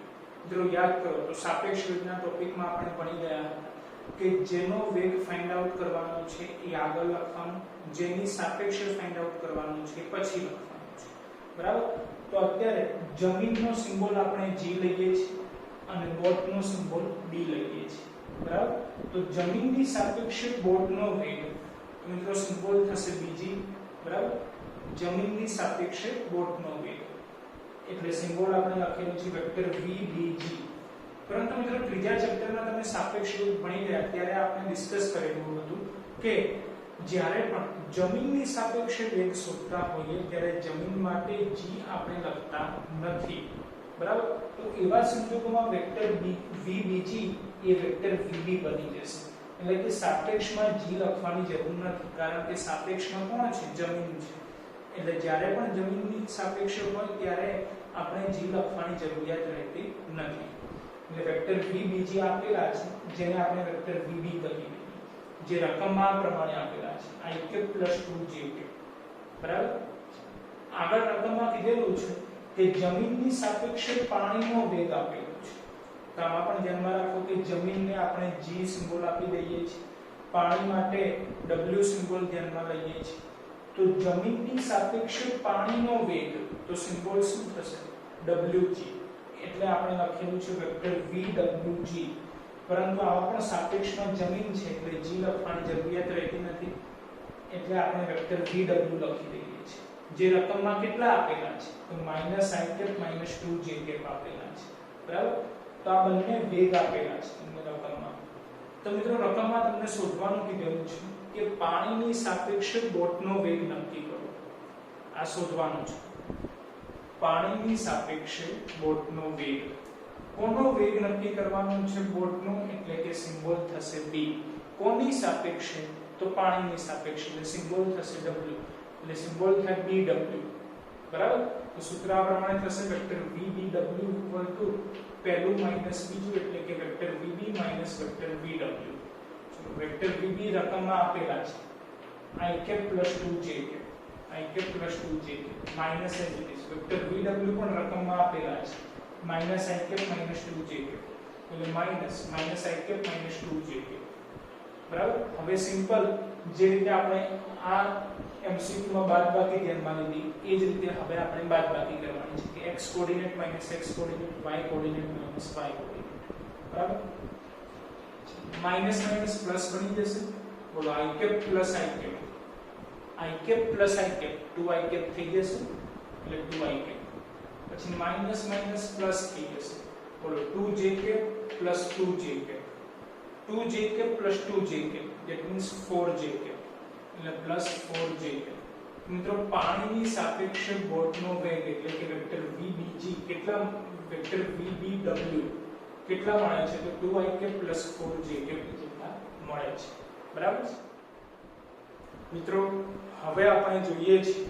મિત્રો યાદ કરો તો સાપેક્ષ વેગના ટોપિકમાં આપણે ભણી ગયા હતા કે જેનો વેગ ફાઇન્ડ આઉટ કરવાનો છે એ આગળ લખવાનું, જેની સાપેક્ષે ફાઇન્ડ આઉટ કરવાનું છે પછી લખવાનું છે, બરાબર? તો અત્યારે જમીનનો સિમ્બોલ આપણે g લઈએ છીએ અને બોટનો સિમ્બોલ b લઈએ છીએ, બરાબર? તો જમીનની સાપેક્ષે બોટનો વેગ, મિત્રો સિમ્બોલ થશે bg, બરાબર? જમીનની સાપેક્ષે બોટનો વેગ એટલે સિમ્બોલ આપણે લખેલું છે વેક્ટર VBG. પરંતુ મિત્રો ત્રીજા ચેપ્ટરમાં તમે સાપેક્ષ વેગ ભણી ગયા ત્યારે આપણે ડિસ્કસ કરેલું હતું કે જ્યારે પણ જમીનની સાપેક્ષે વેગ શોધતા હોઈએ ત્યારે જમીન માટે g આપણે લખતા નથી, બરાબર? તો એવા સંજોગોમાં વેક્ટર VBG એ વેક્ટર VB બની જશે. એટલે કે સાપેક્ષમાં g લખવાની જરૂર નથી, કારણ કે સાપેક્ષમાં કોણ છે? જમીન છે. એટલે જ્યારે પણ જમીનની સાપેક્ષે હોય ત્યારે આપણે g લખવાની જરૂરિયાત રહેતી નથી. એટલે વેક્ટર VBG આપેલા છે જેને આપણે વેક્ટર VB કહીએ, જે રકમમાં આ પ્રમાણે આપેલા છે ik + 2jk, બરાબર? આગળ રકમમાં કીધેલું છે કે જમીનની સાપેક્ષે પાણીનો વેગ આપેલો છે. તો આમાં પણ ધ્યાનમાં રાખો કે જમીનને આપણે g સિમ્બોલ આપી દઈએ છીએ, પાણી માટે w સિમ્બોલ ધ્યાનમાં લઈએ છીએ. તો જમીનની સાપેક્ષે પાણીનો વેગ, તો સિમ્બોલ શું થશે? wg. એટલે આપણે લખેલું છે વેક્ટર vwg. પરંતુ આવા પણ સાપેક્ષમાં જમીન છે એટલે g લખવાની જરૂરિયાત રહેતી નથી, એટલે આપણે વેક્ટર vw લખી દઈએ છીએ. જે રકમમાં કેટલા આપેલા છે? તો -i - 2j આપેલા છે, બરાબર? તો આ બંને વેગ આપેલા છે તમને રકમમાં. તો મિત્રો રકમમાં તમને શોધવાનું કીધેલું છે કે પાણીની સાપેક્ષે બોટનો વેગ નક્કી કરો. આ શોધવાનું છે. પાણીની સાપેક્ષે બોટનો વેગ. કોનો વેગ નક્કી કરવાનો છે? બોટનો. એટલે કે સિમ્બોલ થશે b. કોની સાપેક્ષે? તો પાણીની સાપેક્ષે, એટલે સિમ્બોલ થશે w. એટલે સિમ્બોલ થાય bw, બરાબર? તો સૂત્ર આ પ્રમાણે થશે વેક્ટર vbw પહેલું માઈનસ બીજું, એટલે કે vector vb minus vector vw. ચલો વેક્ટર vb રકમમાં આપેલા છે ik + 2jk, ik + 2jk minus એ જ રીતે વેક્ટર vw પણ રકમમાં આપેલા છે -ik - 2jk, એટલે -ik - 2jk, બરાબર? હવે સિમ્પલ જે રીતે આપણે આ MCQ માં બાદબાકી ધ્યાનમાં લીધી એ જ રીતે હવે આપણે બાદબાકી કરવાની છે કે x coordinate - x coordinate, y coordinate - y coordinate, બરાબર? માઈનસ માઈનસ પ્લસ બની જશે. બોલો i + i, i + i 2i થઈ જશે, એટલે 2i. પછી માઈનસ માઈનસ પ્લસ થઈ જશે. બોલો 2jk + 2jk, 2jk + 2jk that means 4jk, એટલે +4jk. મિત્રો પાણીની સાપેક્ષે બોટનો વેગ એટલે કે વેક્ટર VBG કેટલા? વેક્ટર VBW કેટલા મળે છે? તો 2ik + 4jk જેટલા મળે છે, બરાબર? મિત્રો હવે આપણે જોઈએ છીએ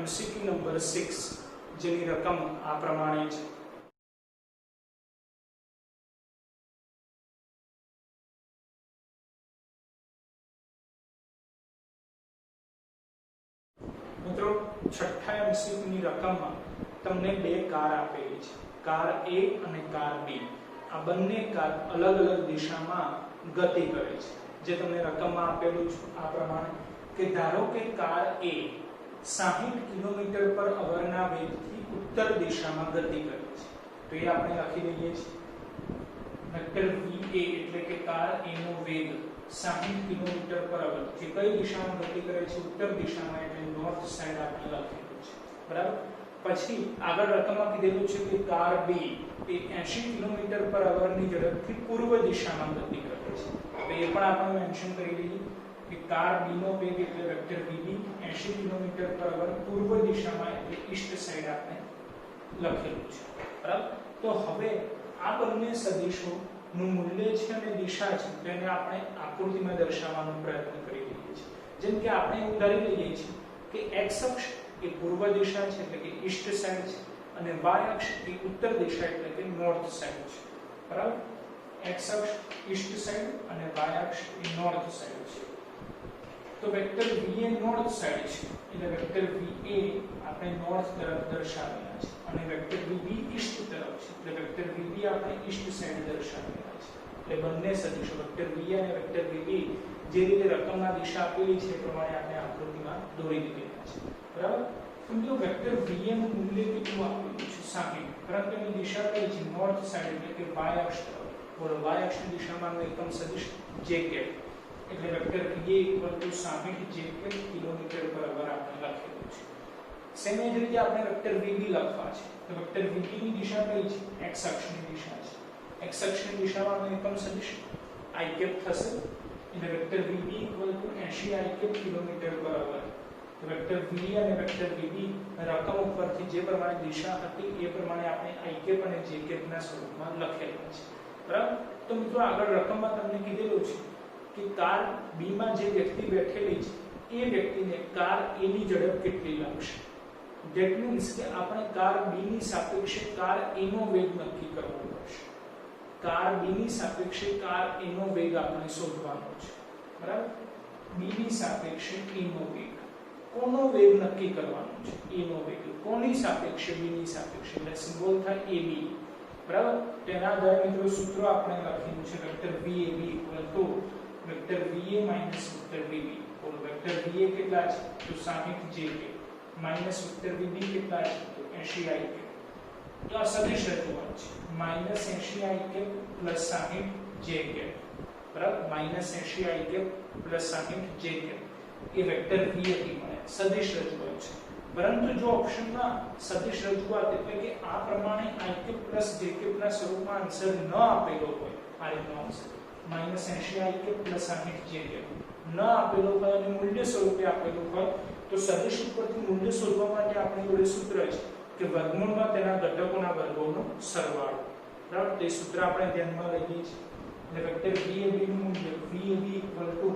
MCQ નંબર 6 જેની રકમ આ પ્રમાણે છે. મિત્રો છઠ્ઠા MCQ ની રકમમાં તમને બે કાર આપેલી છે, કાર A અને કાર B. આ બંને કાર અલગ અલગ દિશામાં ગતિ કરે છે. જે તમને રકમમાં આપેલું છે આ પ્રમાણે કે ધારો કે કાર A 60 km/h ના વેગથી ઉત્તર દિશામાં ગતિ કરે છે. તો એ આપણે લખી દઈએ છીએ વેક્ટર VA એટલે કે કાર A નો વેગ 60 km/h જે કઈ દિશામાં ગતિ કરે છે? ઉત્તર દિશામાં, એટલે નોર્થ સાઈડ આપણે લખેલું છે, બરાબર? પછી આગળ રકમમાં કીધેલું છે કે કાર B એ 80 km/h ની ઝડપથી પૂર્વ દિશામાં ગતિ કરે છે. તો એ પણ આપણે મેન્શન કરી દઈએ કે કાર B નો વેગ એટલે વેક્ટર VB 80 km/h પૂર્વ દિશામાં, એટલે ઈસ્ટ સાઈડ આપણે લખેલું છે, બરાબર? તો હવે આ બંને સદિશો નું મૂલ્ય છે અને દિશા છે તેને આપણે આકૃતિમાં દર્શાવવાનો પ્રયત્ન કરી રહ્યા છીએ. જેમ કે આપણે એવું ધારી લઈએ છીએ કે x અક્ષ એ પૂર્વ દિશા છે એટલે કે ઈસ્ટ સાઈડ છે અને y અક્ષ એ ઉત્તર દિશા એટલે કે નોર્થ સાઈડ છે, બરાબર? x અક્ષ ઈસ્ટ સાઈડ અને y અક્ષ એ નોર્થ સાઈડ છે. તો વેક્ટર VA નોર્થ સાઈડ છે એટલે વેક્ટર VA આપણે નોર્થ તરફ દર્શાવેલા છે અને વેક્ટર VB ઈસ્ટ તરફ છે એટલે વેક્ટર VB આપણે ઈસ્ટ સાઈડ દર્શાવેલા છે. એટલે બંને સદિશો વેક્ટર VA અને વેક્ટર VB જે રીતે રકમના દિશા આપેલી છે એ પ્રમાણે આપણે આકૃતિમાં દોરી દીધેલા છે, બરાબર? મિત્રો વેક્ટર VA નું મૂલ્ય કેટલું આપેલું છે? 60, પરંતુ એની દિશા કઈ છે? નોર્થ સાઈડ એટલે કે y અક્ષ તરફ. બોલો y અક્ષની દિશામાં એકમ સદિશ jk, એટલે વેક્ટર VA = 60 jk km/h આપણે લખેલું છે. સેમ એ જ રીતે આપણે વેક્ટર VB લખવા છે તો વેક્ટર VB ની દિશા કઈ છે x અક્ષની દિશા છે x અક્ષની દિશામાં એકમ સદિશ i કેપ થશે એટલે vector VB 80 i cap kilometre per hour vector V અને વેક્ટર VB રકમ ઉપરથી જે પ્રમાણે દિશા હતી એ પ્રમાણે આપણે i કેપ અને j કેપ ના સ્વરૂપમાં લખેલા છે બરાબર તો મિત્રો આગળ રકમમાં તમને કીધેલું છે કે કાર B માં જે વ્યક્તિ બેઠેલી છે એ વ્યક્તિને કાર A ની ઝડપ કેટલી લાગશે ધેટ મીન્સ કે આપણે કાર B ની સાપેક્ષે કાર A નો વેગ નક્કી કરવો પડશે કાર B ની સાપેક્ષે કાર A નો વેગ આપણે શોધવાનો છે બરાબર B ની સાપેક્ષે A નો વેગ કોનો વેગ નક્કી કરવાનો છે A નો વેગ કોની સાપેક્ષે B ની સાપેક્ષે એટલે સિમ્બોલ થાય AB બરાબર તેના આધારે મિત્રો સૂત્ર આપણે લખેલું છે vector VAB vector VA vector VB બોલો વેક્ટર VA કેટલા છે તો 60 JK માઈનસ વેક્ટર VB કેટલા છે તો 80 IK તો આ સદિશ રજૂઆત છે -80 IK + 60 JK બરાબર -80 IK + 60 JK એ વેક્ટર VA થી મળે સદિશ રજૂઆત છે પરંતુ જો ઓપ્શનમાં સદિશ રજૂઆત એટલે કે આ પ્રમાણે IK + JK ના સ્વરૂપમાં આન્સર ન આપેલો હોય આ રીતનો આવશે -80 IK + 60 JK ન આપેલો હોય અને મૂલ્ય સ્વરૂપે આપેલું હોય તો સદિશ ઉપરથી મૂલ્ય શોધવા માટે આપણી જોડે સૂત્ર છે કે વર્ગમૂળમાં તેના ઘટકોના વર્ગોનો સરવાળો બરાબર તે સૂત્ર આપણે ધ્યાનમાં લઈએ છીએ એટલે વેક્ટર VAB નું મૂલ્ય VAB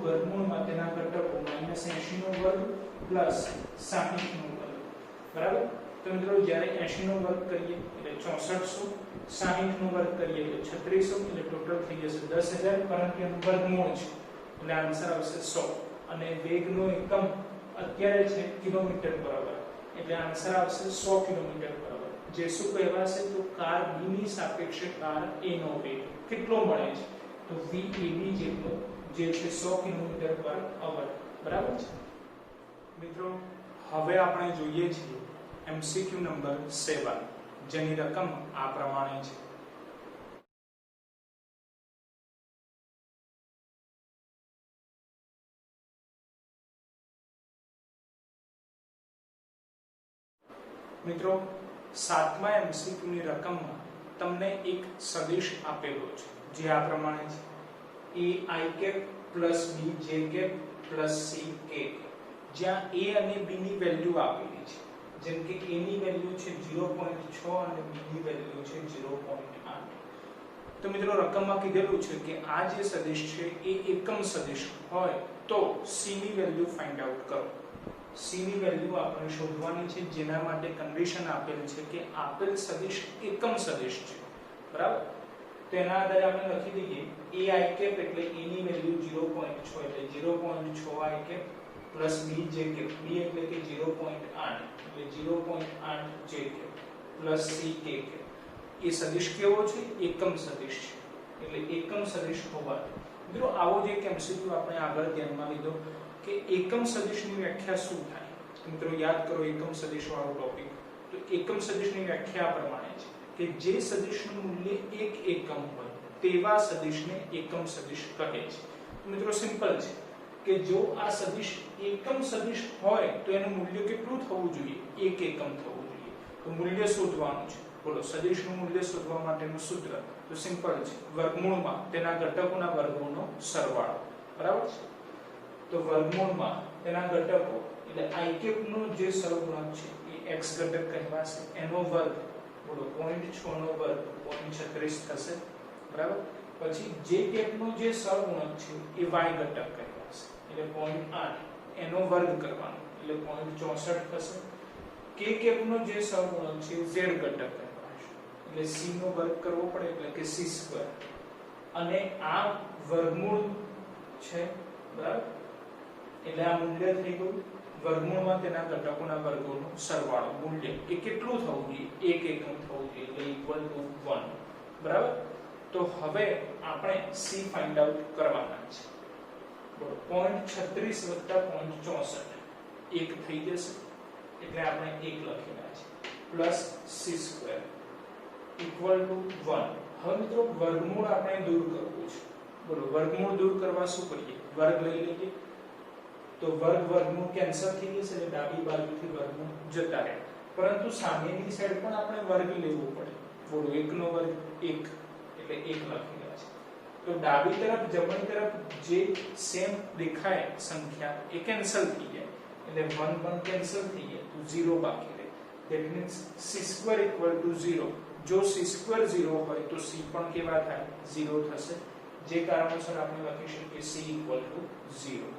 વર્ગમૂળમાં તેના ઘટકો -80 નો વર્ગ + 60 નો વર્ગ બરાબર તો મિત્રો જ્યારે 80 નો વર્ગ કરીએ એટલે 6400 60 નો વર્ગ કરીએ એટલે 3600 એટલે ટોટલ થઈ જશે 10000 પરંતુ એનું વર્ગમૂળ છે એટલે આન્સર આવશે 100 અને વેગનો એકમ અત્યારે છે કિલોમીટર પર અવર એટલે આન્સર આવશે 100 કિલોમીટર પર અવર જે શું કહેવાશે તો કાર B ની સાપેક્ષે કાર A નો વેગ કેટલો મળે છે તો VAB જેટલો જે છે 100 કિલોમીટર પર અવર બરાબર છે મિત્રો હવે આપણે જોઈએ છીએ MCQ નંબર 7 જેની રકમ આ પ્રમાણે છે મિત્રો 7મા MCQ ની રકમમાં તમને એક સદિશ આપેલો છે જે આ પ્રમાણે છે A I cap plus B J cap plus C K જ્યાં A અને B ની વેલ્યુ આપેલી છે જેમ કે A ની વેલ્યુ છે 0.6 અને B ની વેલ્યુ છે 0.8 તો મિત્રો રકમમાં કીધેલું છે કે આ જે સદિશ છે એ એકમ સદિશ હોય તો C ની વેલ્યુ ફાઇન્ડ આઉટ કરો C ની વેલ્યુ આપણે શોધવાની છે જેના માટે કન્ડિશન આપેલ છે કે આપેલ સદિશ એકમ સદિશ છે બરાબર તેના આધારે આપણે લખી દઈએ A I cap એટલે A ની વેલ્યુ 0.6 એટલે 0.6 I cap plus B J cap B એટલે કે 0.8 એટલે 0.8 J cap plus C K cap એ સદિશ કેવો છે એકમ સદિશ છે એટલે એકમ સદિશ હોવાથી મિત્રો આવો જ એક MCQ આપણે આગળ ધ્યાનમાં લીધો કે એકમ સદિશની વ્યાખ્યા શું થાય મિત્રો યાદ કરો એકમ સદિશ વાળો ટોપિક તો એકમ સદિશની વ્યાખ્યા પ્રમાણે છે કે જે સદિશનું મૂલ્ય 1 એકમ હોય તેવા સદિશને એકમ સદિશ કહે છે તો મિત્રો સિમ્પલ છે કે જો આ સદિશ એકમ સદિશ હોય તો એનું મૂલ્ય કેટલું થવું જોઈએ 1 એકમ થવું જોઈએ તો મૂલ્ય શોધવાનું છે બોલો સદિશનું મૂલ્ય શોધવા માટેનું સૂત્ર તો સિમ્પલ છે વર્ગમૂળમાં તેના ઘટકોના વર્ગોનો સરવાળો બરાબર છે તો વર્ગમૂળમાં તેના ઘટકો એટલે I cap નો જે સહગુણક છે એ x ઘટક કહેવાશે એનો વર્ગ બોલો 0.6 નો વર્ગ 0.36 થશે બરાબર પછી j cap નો જે સહગુણક છે એ y ઘટક કહેવાશે એટલે 0.8 એનો વર્ગ કરવાનો એટલે 0.64 થશે k cap નો જે સહગુણક છે z ઘટક કહેવાશે એટલે c નો વર્ગ કરવો પડે એટલે કે c² અને આ વર્ગમૂળ છે બરાબર એટલે આ મૂલ્ય થઈ ગયું વર્ગમૂળમાં તેના ઘટકોના વર્ગોનો સરવાળો મૂલ્ય એ કેટલું થવું જોઈએ 1 એકમ થવું જોઈએ એટલે = 1 બરાબર તો હવે આપણે c ફાઇન્ડ આઉટ કરવાના છે બોલો 0.36 + 0.64 1 થઈ જશે એટલે આપણે 1 લખેલા છે પ્લસ c² = 1 હવે મિત્રો વર્ગમૂળ આપણે દૂર કરવું છે બોલો વર્ગમૂળ દૂર કરવા શું કરીએ વર્ગ લઈ લઈએ તો વર્ગ વર્ગમૂળ કેન્સલ થઈ જશે એટલે ડાબી બાજુથી વર્ગમૂળ જતા રહે, પરંતુ સામેની સાઈડ પણ આપણે વર્ગ લેવો પડે. બોલો 1 નો વર્ગ 1 એટલે 1 લખી રહ્યા છે. તો ડાબી તરફ જમણી તરફ જે સેમ દેખાય સંખ્યા એ કેન્સલ થઈ જાય એટલે 1 1 કેન્સલ થઈ જાય તો 0 બાકી રહે. That means c² = 0. જો c² 0 હોય તો c પણ કેવા થાય 0 થશે, જે કારણોસર આપણે લખી શકીએ c = 0.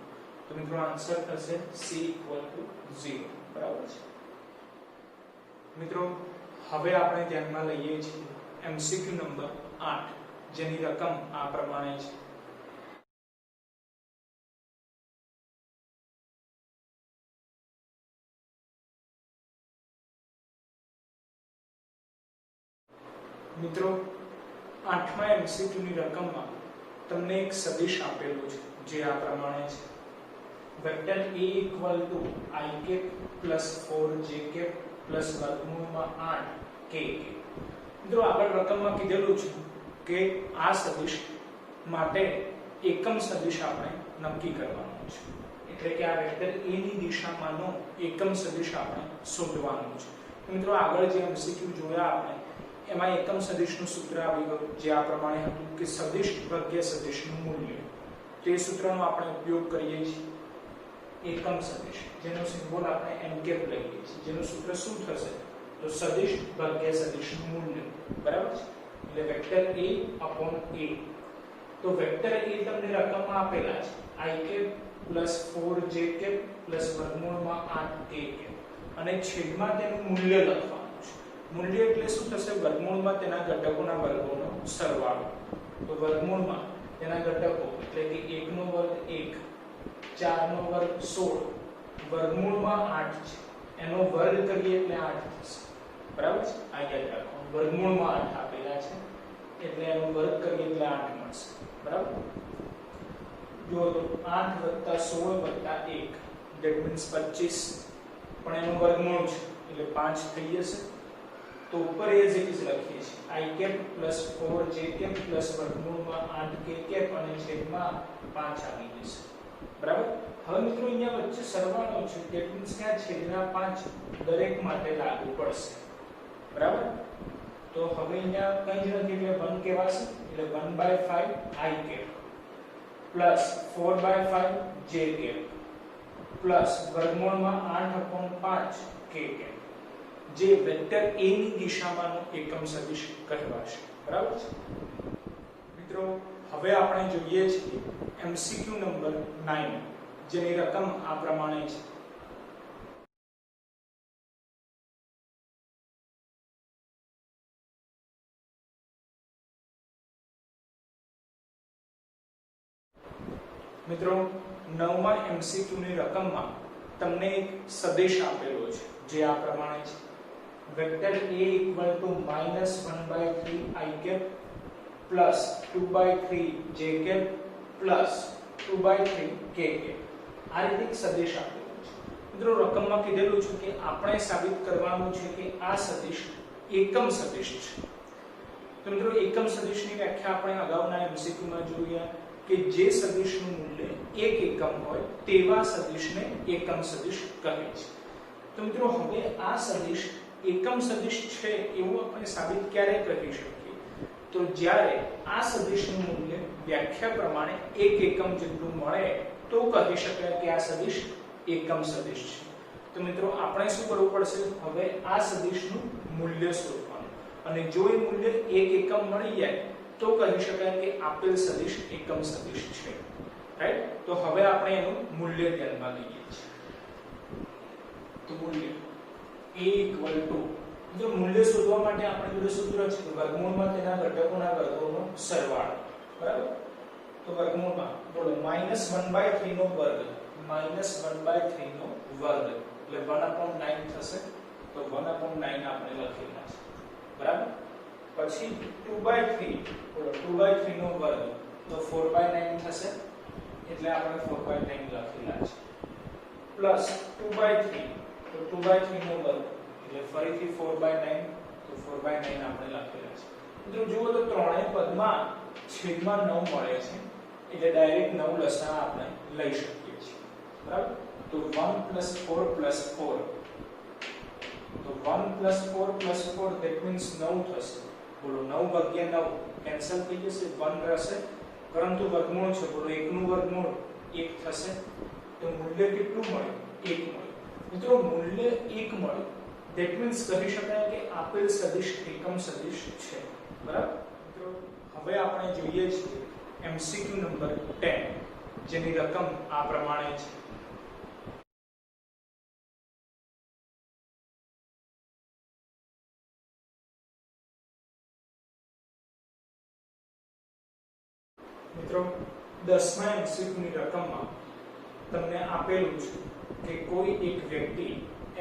તો મિત્રો આન્સર થશે c = 0. બરાબર છે મિત્રો. હવે આપણે ધ્યાનમાં લઈએ છીએ MCQ નંબર 8 જેની રકમ આ પ્રમાણે છે. મિત્રો 8મા MCQ ની રકમમાં તમને એક સદિશ આપેલો છે જે આ પ્રમાણે છે. Vector a = i + 4j plus વર્ગમૂળમાં 8 k. મિત્રો આગળ રકમમાં કીધેલું છે કે આ સદિશ માટે એકમ સદિશ આપણે નક્કી કરવાનો છે, એટલે કે આ વેક્ટર a ની દિશામાંનો એકમ સદિશ આપણે શોધવાનો છે. મિત્રો આગળ જે MCQ જોયા આપણે એમાં એકમ સદિશનું સૂત્ર આવી ગયું જે આ પ્રમાણે હતું કે સદિશ ભાગ્યા સદિશનું મૂલ્ય. તો એ સૂત્રનો આપણે ઉપયોગ કરીએ છીએ. એકમ સદિશ જેનો સિમ્બોલ આપણે n કેપ લઈએ છીએ, જેનું સૂત્ર શું થશે તો સદિશ ભાગ્યા સદિશનું મૂલ્ય. બરાબર છે એટલે વેક્ટર a/a. તો વેક્ટર a તમને રકમમાં આપેલા છે i + 4j પ્લસ વર્ગમૂળમાં 8k અને છેદમાં તેનું મૂલ્ય લખવાનું છે. મૂલ્ય એટલે શું થશે વર્ગમૂળમાં તેના ઘટકોના વર્ગોનો સરવાળો. તો વર્ગમૂળમાં તેના ઘટકો એટલે કે 1 નો વર્ગ 1, 4 નો વર્ગ 16, વર્ગમૂળમાં 8 છે એનો વર્ગ કરીએ એટલે 8 થશે. બરાબર છે આ યાદ રાખો. વર્ગમૂળમાં 8 આપેલા છે એટલે એનો વર્ગ કરીએ એટલે 8 મળશે. બરાબર. જો તો 8 + 16 + 1 ધેટ મીન્સ 25 પણ એનો વર્ગમૂળ છે એટલે 5 થઈ જશે. તો ઉપર એ જ લખીએ છીએ i + 4j પ્લસ વર્ગમૂળમાં 8k અને છેદમાં 5 આવી જશે. બરાબર. હવે મિત્રો અહીંયા વચ્ચે સરવાળો છે ધેટ મીન્સ કે આ છેદના 5 દરેક માટે લાગુ પડશે. બરાબર. તો હવે અહીંયા કંઈ જ નથી એટલે 1 કહેવાશે એટલે 1/5 i પ્લસ 4/5 j પ્લસ વર્ગમૂળમાં 8/5 k જે વેક્ટર a ની દિશામાંનો એકમ સદિશ કહેવાશે. બરાબર છે મિત્રો. હવે આપણે જોઈએ છીએ MCQ નંબર 9 જેની રકમ આ પ્રમાણે છે. મિત્રો 9મા MCQ ની રકમમાં તમને એક સદિશ આપેલો છે જે આ પ્રમાણે છે. Vector a = -1/3 i plus 2/3 j plus 2/3 k. આ રીતે એક સદિશ આપેલો છે. મિત્રો રકમમાં કીધેલું છે કે આપણે સાબિત કરવાનું છે કે આ સદિશ એકમ સદિશ છે. તો મિત્રો એકમ સદિશની વ્યાખ્યા આપણે અગાઉના MCQ માં જોઈ કે જે સદિશનું મૂલ્ય 1 એકમ હોય તેવા સદિશને એકમ સદિશ કહે છે. તો મિત્રો હવે આ સદિશ એકમ સદિશ છે એવું આપણે સાબિત ક્યારે કરી શકીએ તો જ્યારે આ સદિશનું મૂલ્ય વ્યાખ્યા પ્રમાણે 1 એકમ જેટલું મળે તો કહી શકાય કે આ સદિશ એકમ સદિશ છે. તો મિત્રો આપણે શું કરવું પડશે હવે આ સદિશનું મૂલ્ય શોધવાનું અને જો એ મૂલ્ય 1 એકમ મળી જાય તો કહી શકાય કે આપેલ સદિશ એકમ સદિશ છે. રાઈટ. તો હવે આપણે એનું મૂલ્ય ધ્યાનમાં લઈએ છીએ. તો મૂલ્ય a જો મૂલ્ય શોધવા માટે આપણે જોડે સૂત્ર છે કે વર્ગમૂળમાં તેના ઘટકોના વર્ગોનો સરવાળો. બરાબર. તો વર્ગમૂળમાં બોલો -1/3 નો વર્ગ -1/3 નો વર્ગ એટલે 1/9 થશે. તો 1/9 આપણે લખેલા છે. બરાબર. પછી 2/3 બોલો 2/3 નો વર્ગ તો 4/9 થશે એટલે આપણે 4/9 લખેલા છે. પ્લસ 2/3 તો 2/3 નો વર્ગ એટલે ફરીથી 4/9 તો 4/9 આપણે લખેલા છે. મિત્રો જુઓ તો ત્રણેય પદમાં છેદમાં 9 મળે છે એટલે ડાયરેક્ટ 9 લસા આપણે લઈ શકીએ છીએ. બરાબર. તો 1 + 4 + 4, તો 1 + 4 + 4 that means 9 થશે. બોલો 9 ભાગ્યા 9 કેન્સલ થઈ જશે, 1 રહેશે, પરંતુ વર્ગમૂળ છે, બોલો 1 નું વર્ગમૂળ 1 થશે. તો મૂલ્ય કેટલું મળ્યું? 1 મળ્યું. મિત્રો મૂલ્ય 1 મળ્યું that means કહી શકાય કે આપેલ સદિશ એકમ સદિશ છે. બરાબર. મિત્રો હવે આપણે જોઈએ છીએ MCQ નંબર 10 જેની રકમ આ પ્રમાણે છે. મિત્રો 10મા MCQ ની રકમમાં તમને આપેલું છે કે કોઈ એક વ્યક્તિ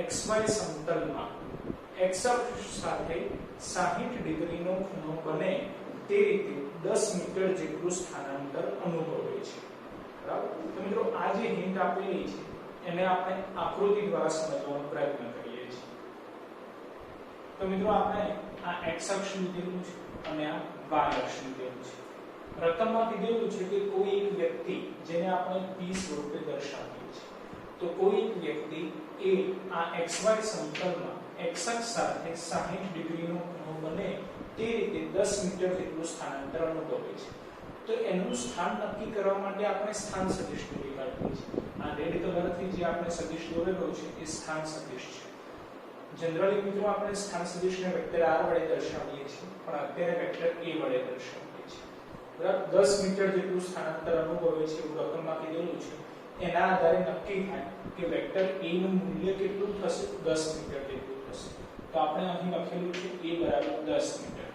XY સમતલમાં x અક્ષ સાથે 60 ડિગ્રીનો ખૂણો બને તે રીતે 10 મીટર જેટલું સ્થાનાંતર અનુભવે છે. બરાબર. તો મિત્રો આ જે હિન્ટ આપેલી છે એને આપણે આકૃતિ દ્વારા સમજવાનો પ્રયત્ન કરીએ છીએ. તો મિત્રો આપણે આ x અક્ષ લીધેલું છે અને આ y અક્ષ લીધેલું છે. રકમમાં કીધેલું છે કે કોઈ એક વ્યક્તિ, જેને આપણે p સ્વરૂપે દર્શાવીએ છીએ, તો કોઈ એક વ્યક્તિ એ આ xy સમતલમાં x અક્ષ સાથે 60 ડિગ્રીનો ખૂણો બને તે રીતે 10 મીટર જેટલું સ્થાનાંતર અનુભવે છે. તો એનું સ્થાન નક્કી કરવા માટે આપણે સ્થાન સદિશ દોરી કાઢીએ છીએ. આ રેડ કલરથી જે આપણે સદિશ દોરેલો છે એ સ્થાન સદિશ છે. જનરલી મિત્રો આપણે સ્થાન સદિશને વેક્ટર r વડે દર્શાવીએ છીએ, પણ અત્યારે વેક્ટર a વડે દર્શાવીએ છીએ. બરાબર. 10 મીટર જેટલું સ્થાનાંતર અનુભવે છે એવું રકમમાં કીધેલું છે. એના આધારે નક્કી થાય કે વેક્ટર a નું મૂલ્ય કેટલું થશે? 10 મીટર જેટલું થશે. તો આપણે અહીં લખેલું છે a = 10 મીટર.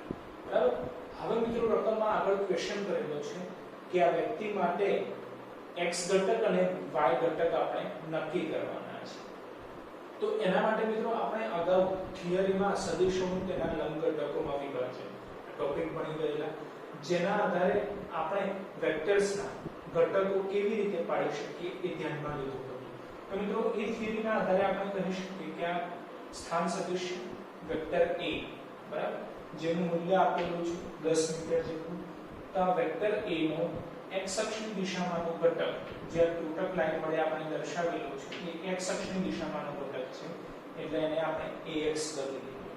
બરાબર. હવે મિત્રો રકમમાં આગળ ક્વેશ્ચન કરેલો છે કે આ વ્યક્તિ માટે x ઘટક અને y ઘટક આપણે નક્કી કરવાના છે. તો એના માટે મિત્રો આપણે અગાઉ થિયરીમાં સદિશોનું તેના લંબ ઘટકોમાં વિભાજન ટોપિક ભણી ગયેલા, જેના આધારે આપણે વેક્ટર્સના ઘટકો કેવી રીતે પાડી શકીએ એ ધ્યાનમાં લીધું હતું. તો મિત્રો એ થિયરીના આધારે આપણે કહી શકીએ કે આ સ્થાન સદિશ વેક્ટર a, બરાબર, જેનું મૂલ્ય આપેલું છે 10 મીટર જેટલું. તો આ વેક્ટર a નો x અક્ષની દિશામાંનો ઘટક, જે આ તૂટક લાઈન વડે આપણે દર્શાવેલું છે, એ x અક્ષની દિશામાંનો ઘટક છે, એટલે એને આપણે ax કરી દઈએ.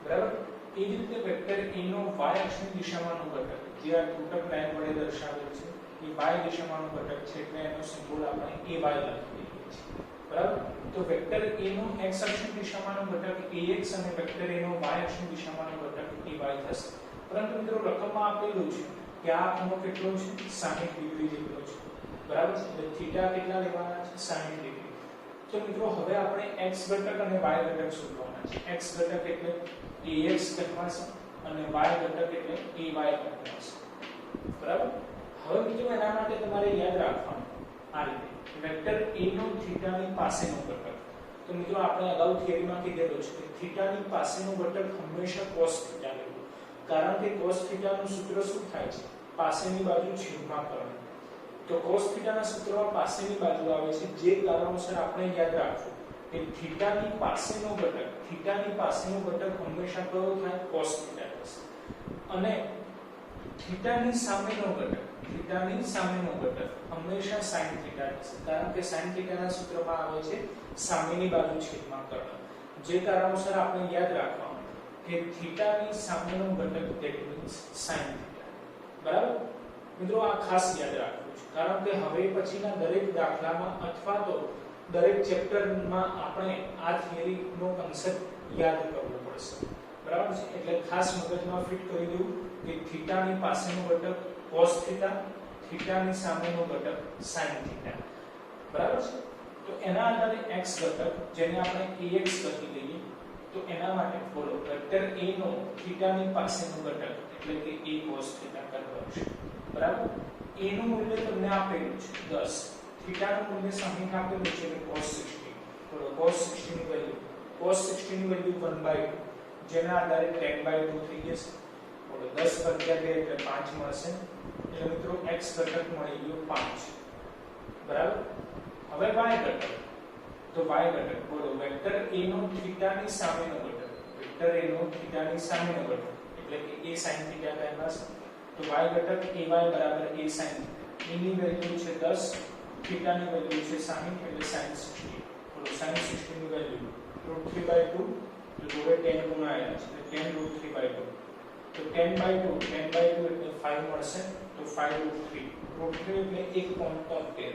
બરાબર. એ જ રીતે વેક્ટર a નો y અક્ષની દિશામાંનો ઘટક, જે આ તૂટક લાઈન વડે દર્શાવેલ છે, એ y દિશામાંનો ઘટક છે, એટલે એનો સિમ્બોલ આપણે ay લખી દઈએ છીએ. બરાબર. તો વેક્ટર a નો x અક્ષની દિશામાંનો ઘટક ax અને વેક્ટર a નો y અક્ષની દિશામાંનો ઘટક ay થશે. પરંતુ મિત્રો રકમમાં આપેલું છે કે આ ખૂણો કેટલો છે? 60 ડિગ્રી જેટલો છે. બરાબર. એટલે થીટા કેટલા લેવાના છે? 60 ડિગ્રી. તો મિત્રો હવે આપણે x ઘટક અને y ઘટક શોધવાના છે. x ઘટક એટલે ax કહેવાશે અને y ઘટક એટલે ay કહેવાશે. બરાબર. હવે મિત્રો એના માટે તમારે યાદ રાખવાનું આ રીતે વેક્ટર a નો થીટાની પાસેનો ઘટક. તો મિત્રો આપણે અગાઉ થિયરીમાં કીધેલું છે કે થીટાની પાસેનો ઘટક હંમેશા cos થીટા લેવું, કારણ કે cos થીટાનું સૂત્ર શું થાય છે? પાસેની બાજુ છેદમાં કરવું. તો cos થીટાના સૂત્રમાં પાસેની બાજુ આવે છે, જે કારણોસર આપણે યાદ રાખવું કે થીટાની પાસેનો ઘટક હંમેશા કયો થાય? cos થીટા થશે. અને થીટાની સામેનો ઘટક હંમેશા sin થીટા થશે, કારણ કે sin થીટાના સૂત્રમાં આવે છે સામેની બાજુ છેદમાં કરવું. જે કારણોસર આપણે યાદ રાખવાનું કે થીટાની સામેનો ઘટક that means sin થીટા. બરાબર. મિત્રો આ ખાસ યાદ રાખવું છે, કારણ કે હવે પછીના દરેક દાખલામાં અથવા તો દરેક ચેપ્ટરમાં આપણે આ થિયરીનો કન્સેપ્ટ યાદ કરવો પડશે. બરાબર છે. એટલે ખાસ મગજમાં ફિટ કરી દેવું કે થીટાની પાસેનો ઘટક cos થીટા, થીટાની સામેનો ઘટક sin થીટા. બરાબર છે. તો એના આધારે x ઘટક, જેને આપણે ax કહી દઈએ, તો એના માટે બોલો વેક્ટર a નો થીટાની પાસેનો ઘટક એટલે કે a cos થીટા કરવાશે. બરાબર. a નું મૂલ્ય તમને આપેલું છે 10, થીટાનું મૂલ્ય 60 આપેલું છે એટલે cos 60. બોલો cos 60 ની વેલ્યુ 1/2, જેના આધારે 10/2 થઈ જશે. બોલો 10 ભાગ્યા 2 એટલે 5 મળશે. એટલે મિત્રો x ઘટક મળી ગયો 5. બરાબર. હવે y ઘટક. તો y ઘટક બોલો વેક્ટર a નો થીટાની સામેનો ઘટક, એટલે કે a sin થીટા કહેવાશે. તો y ઘટક ay બરાબર a sin થીટા. a ની વેલ્યુ છે 10, थीटा ની વેલ્યુ છે 60 એટલે sin 60 બોલો sin 60 ની વેલ્યુ √3/2 જોડે 10 ગુણાયેલા છે એટલે 10√3/2 તો 10/2 એટલે 5 મળશે તો 5√3 √3 એટલે 1.73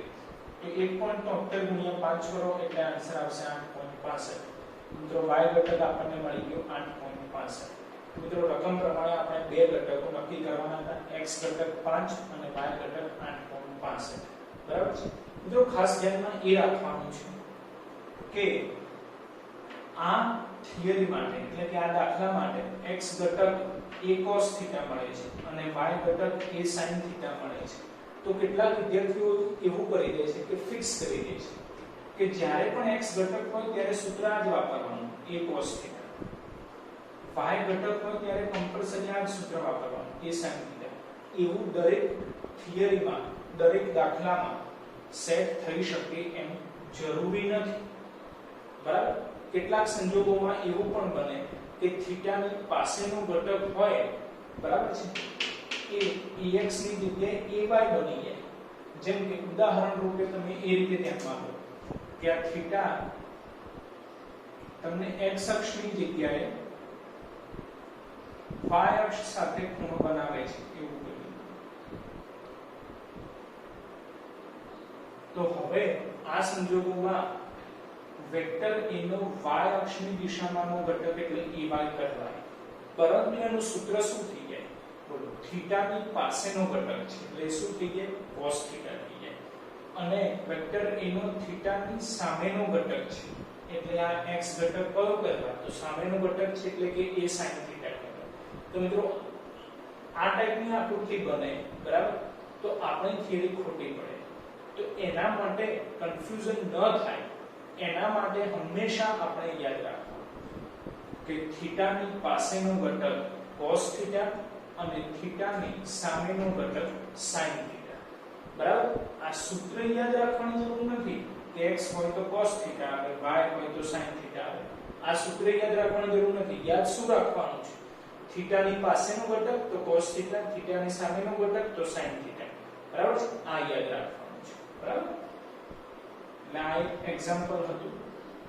તો 1.73 ગુણ્યા 5 કરો એટલે આન્સર આવશે 8.65 મિત્રો y ઘટક આપણને મળી ગયો 8.65 મિત્રો રકમ પ્રમાણે આપણે બે ઘટકો નક્કી કરવાના હતા x ઘટક 5 અને y ઘટક 8.65 બરાબર છે મિત્રો ખાસ ધ્યાનમાં એ રાખવાનું છે કે આ થિયરી માટે એટલે કે આ દાખલા માટે x ઘટક a cos થીટા મળે છે અને y ઘટક a sin થીટા મળે છે તો કેટલાક વિદ્યાર્થીઓ એવું કરી દે છે કે ફિક્સ કરી દે છે કે જ્યારે પણ x ઘટક હોય ત્યારે સૂત્ર આ જ વાપરવાનું a cos થીટા y ઘટક હોય ત્યારે કમ્પલસરી આ જ સૂત્ર વાપરવાનું a sin થીટા એવું દરેક થિયરીમાં દરેક દાખલામાં સેટ થઈ શકે એમ જરૂરી નથી બરાબર કેટલાક સંજોગોમાં એવું પણ બને કે થીટાની પાસેનો ઘટક હોય બરાબર છે એ ex ની જગ્યાએ ay બની જાય જેમ કે ઉદાહરણ રૂપે તમે એ રીતે ધ્યાનમાં લો કે આ થીટા તમને x અક્ષની જગ્યાએ y અક્ષ સાથે ખૂણો બનાવે છે એવું કહ્યું તો હવે આ સંજોગોમાં વેક્ટર a નો y અક્ષની દિશામાંનો ઘટક એટલે ay કહેવાય પરંતુ એનું સૂત્ર શું થઈ જાય બોલો થીટાની પાસેનો ઘટક છે એટલે શું થઈ જાય cos થીટા થઈ જાય અને વેક્ટર a નો થીટાની સામેનો ઘટક છે એટલે આ x ઘટક કયો કહેવાય તો સામેનો ઘટક છે એટલે કે a sin થીટા કહેવાય તો મિત્રો આ ટાઈપની આકૃતિ બને બરાબર તો આપણી થિયરી ખોટી પડે તો એના માટે કન્ફ્યુઝન ન થાય એના માટે હંમેશા આપણે યાદ રાખવું કે થીટાની પાસેનો ઘટક cos થીટા અને થીટાની સામેનો ઘટક sin થીટા બરાબર આ સૂત્ર યાદ રાખવાની જરૂર નથી કે x હોય તો cos થીટા આવે y હોય તો sin થીટા આવે આ સૂત્ર યાદ રાખવાની જરૂર નથી યાદ શું રાખવાનું છે થીટાની પાસેનો ઘટક તો cos થીટા થીટાની સામેનો ઘટક તો sin થીટા બરાબર આ યાદ રાખવાનું છે બરાબર એટલે આ એક એક્ઝામ્પલ હતું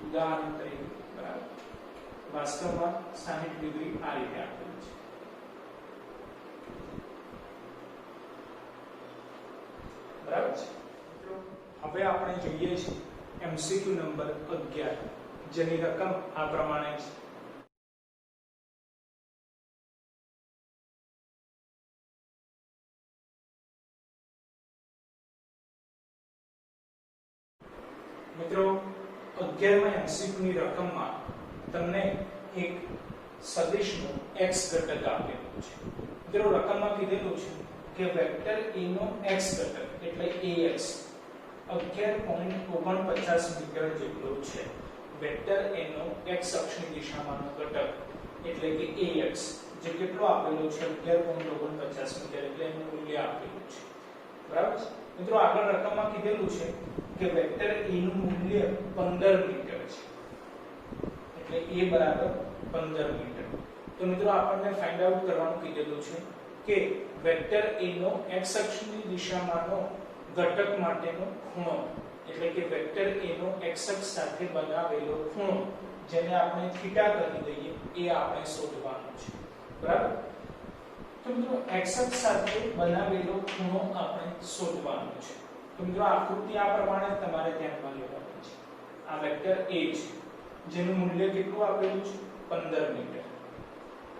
ઉદાહરણ તરીકે બરાબર વાસ્તવમાં 60 ડિગ્રી આ રીતે આપેલું છે બરાબર છે હવે આપણે જોઈએ છીએ MCQ નંબર 11 જેની રકમ આ પ્રમાણે છે મિત્રો 11માં MCQ ની રકમમાં તમને એક સદિશનું x ઘટક આપેલું છે મિત્રો રકમમાં કીધેલું છે કે વેક્ટર a નો x ઘટક એટલે ax 11.49 મીટર જેટલો છે વેક્ટર a નો x અક્ષની દિશામાંનો ઘટક એટલે કે ax જે કેટલો આપેલો છે 11.49 મીટર એટલે એનું મૂલ્ય આપેલું છે બરાબર મિત્રો આગળ રકમમાં કીધેલું છે કે વેક્ટર a નું મૂલ્ય 15 મીટર છે એટલે a બરાબર 15 મીટર તો મિત્રો આપણને ફાઇન્ડ આઉટ કરવાનું કીધેલું છે કે વેક્ટર a નો x અક્ષની દિશામાંનો ઘટક માટેનો ખૂણો એટલે કે વેક્ટર a નો x અક્ષ સાથે બનાવેલો ખૂણો જેને આપણે થીટા કહી દઈએ એ આપણે શોધવાનું છે બરાબર તો મિત્રો x અક્ષ સાથે બનાવેલો ખૂણો આપણે શોધવાનો છે તો મિત્રો આકૃતિ આ પ્રમાણે તમારે ધ્યાનમાં લેવાની છે આ વેક્ટર a છે જેનું મૂલ્ય કેટલું આપેલું છે 15 મીટર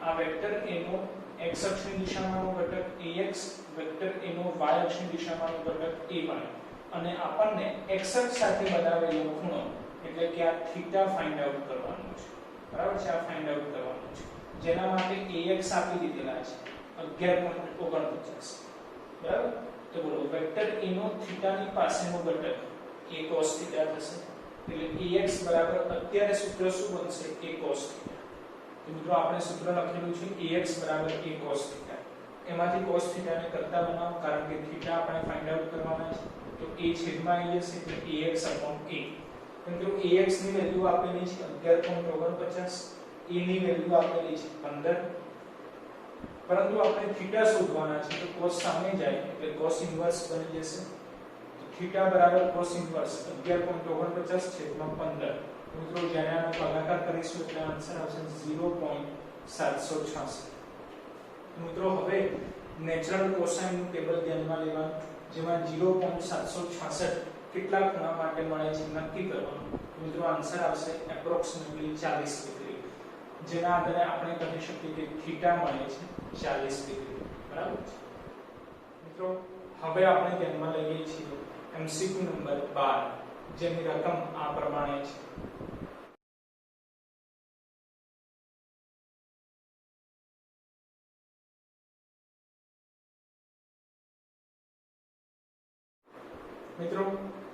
આ વેક્ટર a નો x અક્ષની દિશામાંનો ઘટક ax વેક્ટર a નો y અક્ષની દિશામાંનો ઘટક ay અને આપણને x અક્ષ સાથે બનાવેલો ખૂણો એટલે કે આ થીટા ફાઇન્ડ આઉટ કરવાનો છે બરાબર છે આ ફાઇન્ડ આઉટ કરવાનો છે જેના માટે ax આપી દીધેલા છે 11.49 બરાબર તો બોલો વેક્ટર a નો થીટાની પાસેનો ઘટક a cos થીટા થશે એટલે ax બરાબર અત્યારે સૂત્ર શું બનશે a cos થીટા તો મિત્રો આપણે સૂત્ર લખેલું છે ax બરાબર a cos થીટા એમાંથી cos થીટા ને કરતા બનાવો કારણ કે થીટા આપણે ફાઇન્ડ આઉટ કરવાના છે તો a છેદમાં આવી જશે એટલે ax a મિત્રો ax ની વેલ્યુ આપેલી છે 11.49 a ની વેલ્યુ આપેલી છે 15 પરંતુ આપણે થીટા શોધવાના છે તો cos સામે જાય એટલે cos ઇન્વર્સ બની જશે તો થીટા બરાબર cos ઇન્વર્સ 11.49 છેદમાં 15 મિત્રો જ્યારે આનો ભાગાકાર કરીશું એટલે આન્સર આવશે 0.766 મિત્રો હવે નેચરલ કોસાઇન નું ટેબલ ધ્યાનમાં લેવાનું જેમાં 0.766 કેટલા ખૂણા માટે મળે છે નક્કી કરવાનું મિત્રો આન્સર આવશે એપ્રોક્સિમેટલી 40 ડિગ્રી જેના આધારે આપણે કહી શકીએ કે થીટા મળે છે 40 ડિગ્રી બરાબર મિત્રો હવે આપણે ધ્યાનમાં લઈએ છીએ MCQ નંબર 12 જેની રકમ આ પ્રમાણે છે મિત્રો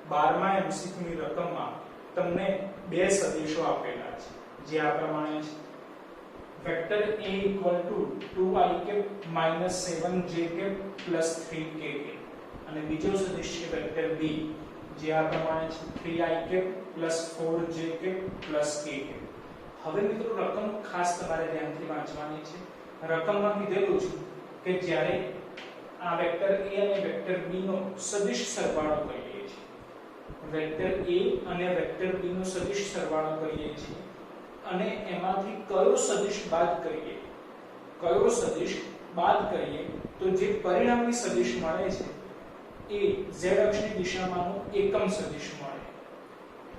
12મા MCQ ની રકમમાં તમને બે સદિશો આપેલા છે જે આ પ્રમાણે છે vector A = 2i 7j 3k અને બીજો સદિશ છે વેક્ટર B જે આ પ્રમાણે છે 3i 4j k. હવે મિત્રો રકમ ખાસ તમારે ધ્યાનથી વાંચવાની છે રકમમાં કીધેલું છે કે જ્યારે આ વેક્ટર A અને વેક્ટર B નો સદિશ સરવાળો કરીએ છીએ વેક્ટર A અને વેક્ટર B નો સદિશ સરવાળો કરીએ છીએ અને એમાંથી કયો સદિશ બાદ કરીએ તો જે પરિણામી સદિશ મળે છે એ z અક્ષની દિશામાંનો એકમ સદિશ મળે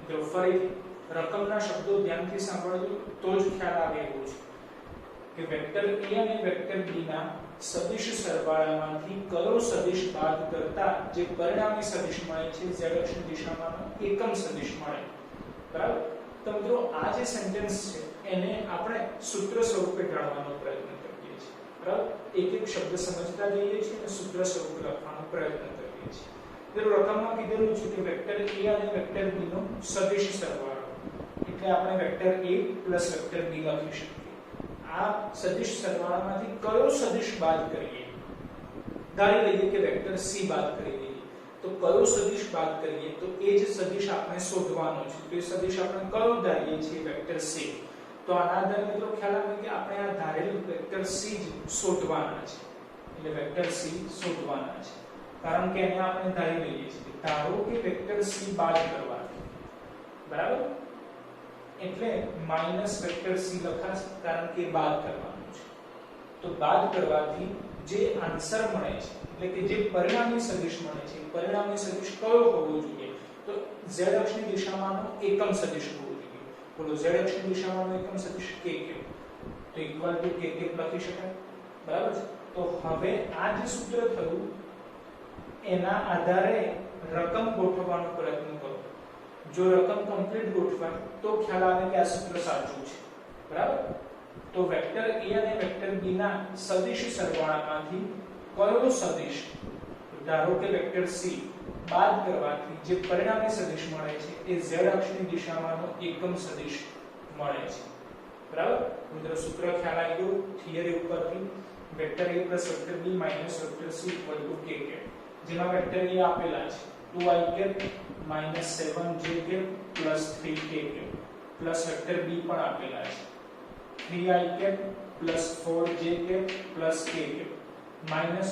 જો ફરીથી રકમના શબ્દો ધ્યાનથી સાંભળજો તો જ ખ્યાલ આવે એવું છે કે વેક્ટર A અને વેક્ટર B ના સદિશ સરવાળામાંથી કયો સદિશ બાદ કરતા જે પરિણામી સદિશ મળે છે z અક્ષની દિશામાંનો એકમ સદિશ મળે બરાબર તો મિત્રો આ જે સેન્ટેન્સ છે એને આપણે સૂત્ર સ્વરૂપે ઢાળવાનો પ્રયત્ન કરીએ છીએ બરાબર એક એક શબ્દ સમજતા જઈએ છીએ અને સૂત્ર સ્વરૂપે લખવાનો પ્રયત્ન કરીએ છીએ મિત્રો રકમમાં કીધેલું છે કે વેક્ટર A અને વેક્ટર B નો સદિશ સરવાળો એટલે આપણે વેક્ટર A વેક્ટર B લખી શકીએ આ સદિશ સરવાળામાંથી કયો સદિશ બાદ કરીએ ધારી લઈએ કે વેક્ટર C બાદ કરી દઈએ તો કયો સદિશ બાદ કરીએ તો એ જ સદિશ આપણે શોધવાનો છે તો એ સદિશ આપણે કયો ધારીએ છીએ વેક્ટર C તો આના આધારે મિત્રો ખ્યાલ આવે કે આપણે આ ધારેલું વેક્ટર C જ શોધવાના છે એટલે વેક્ટર C શોધવાના છે કારણ કે એને આપણે ધારી લઈએ છીએ ધારો કે વેક્ટર C બાદ કરવાથી બરાબર એટલે માઈનસ વેક્ટર C લખાશે કારણ કે બાદ કરવાનું છે તો બાદ કરવાથી જે આન્સર મળે છે એટલે કે જે પરિણામી સદિશ મળે છે પરિણામી સદિશ કયો હોવો જોઈએ તો z અક્ષની દિશામાંનો એકમ સદિશ હોવો જોઈએ બોલો z અક્ષની દિશામાંનો એકમ સદિશ k તો ઇક્વલ ટુ k લખી શકાય બરાબર છે તો હવે આ જે સૂત્ર થયું એના આધારે રકમ ગોઠવવાનો પ્રયત્ન કરો જો રકમ કમ્પ્લીટ ગોઠવાય તો ખ્યાલ આવે કે આ સૂત્ર સાચું છે બરાબર તો વેક્ટર A અને વેક્ટર B ના સદિશ સરવાળામાંથી કયો સદિશ ધારો કે વેક્ટર C બાદ કરવાથી જે પરિણામી સદિશ મળે છે એ z અક્ષની દિશામાંનો એકમ સદિશ મળે છે બરાબર મિત્રો સૂત્ર ખ્યાલ આવી ગયો થિયરી ઉપરથી vector A vector B vector C k જેમાં વેક્ટર A આપેલા છે 2i 7j 3k vector B પણ આપેલા છે 3i 4j k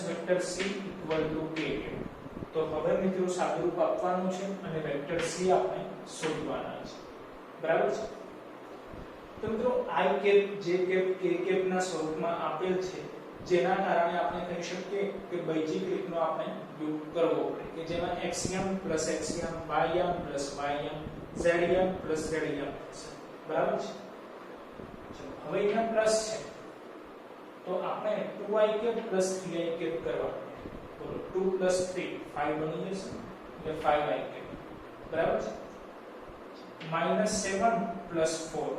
vector C k તો હવે મિત્રો સાદુરૂપ આપવાનું છે અને વેક્ટર C આપણે શોધવાના છે બરાબર છે તો મિત્રો i j k ના સ્વરૂપમાં આપેલ છે જેના કારણે આપણે કહી શકીએ કે બૈજિક રીતનો આપણે ઉપયોગ કરવો પડે કે જેમાં xm ym ym ym zm બરાબર છે હવે અહીંયા પ્લસ છે તો આપણે 2i 3i કરવા બોલો 2 3 5 બની જશે એટલે 5i બરાબર છે -7 + 4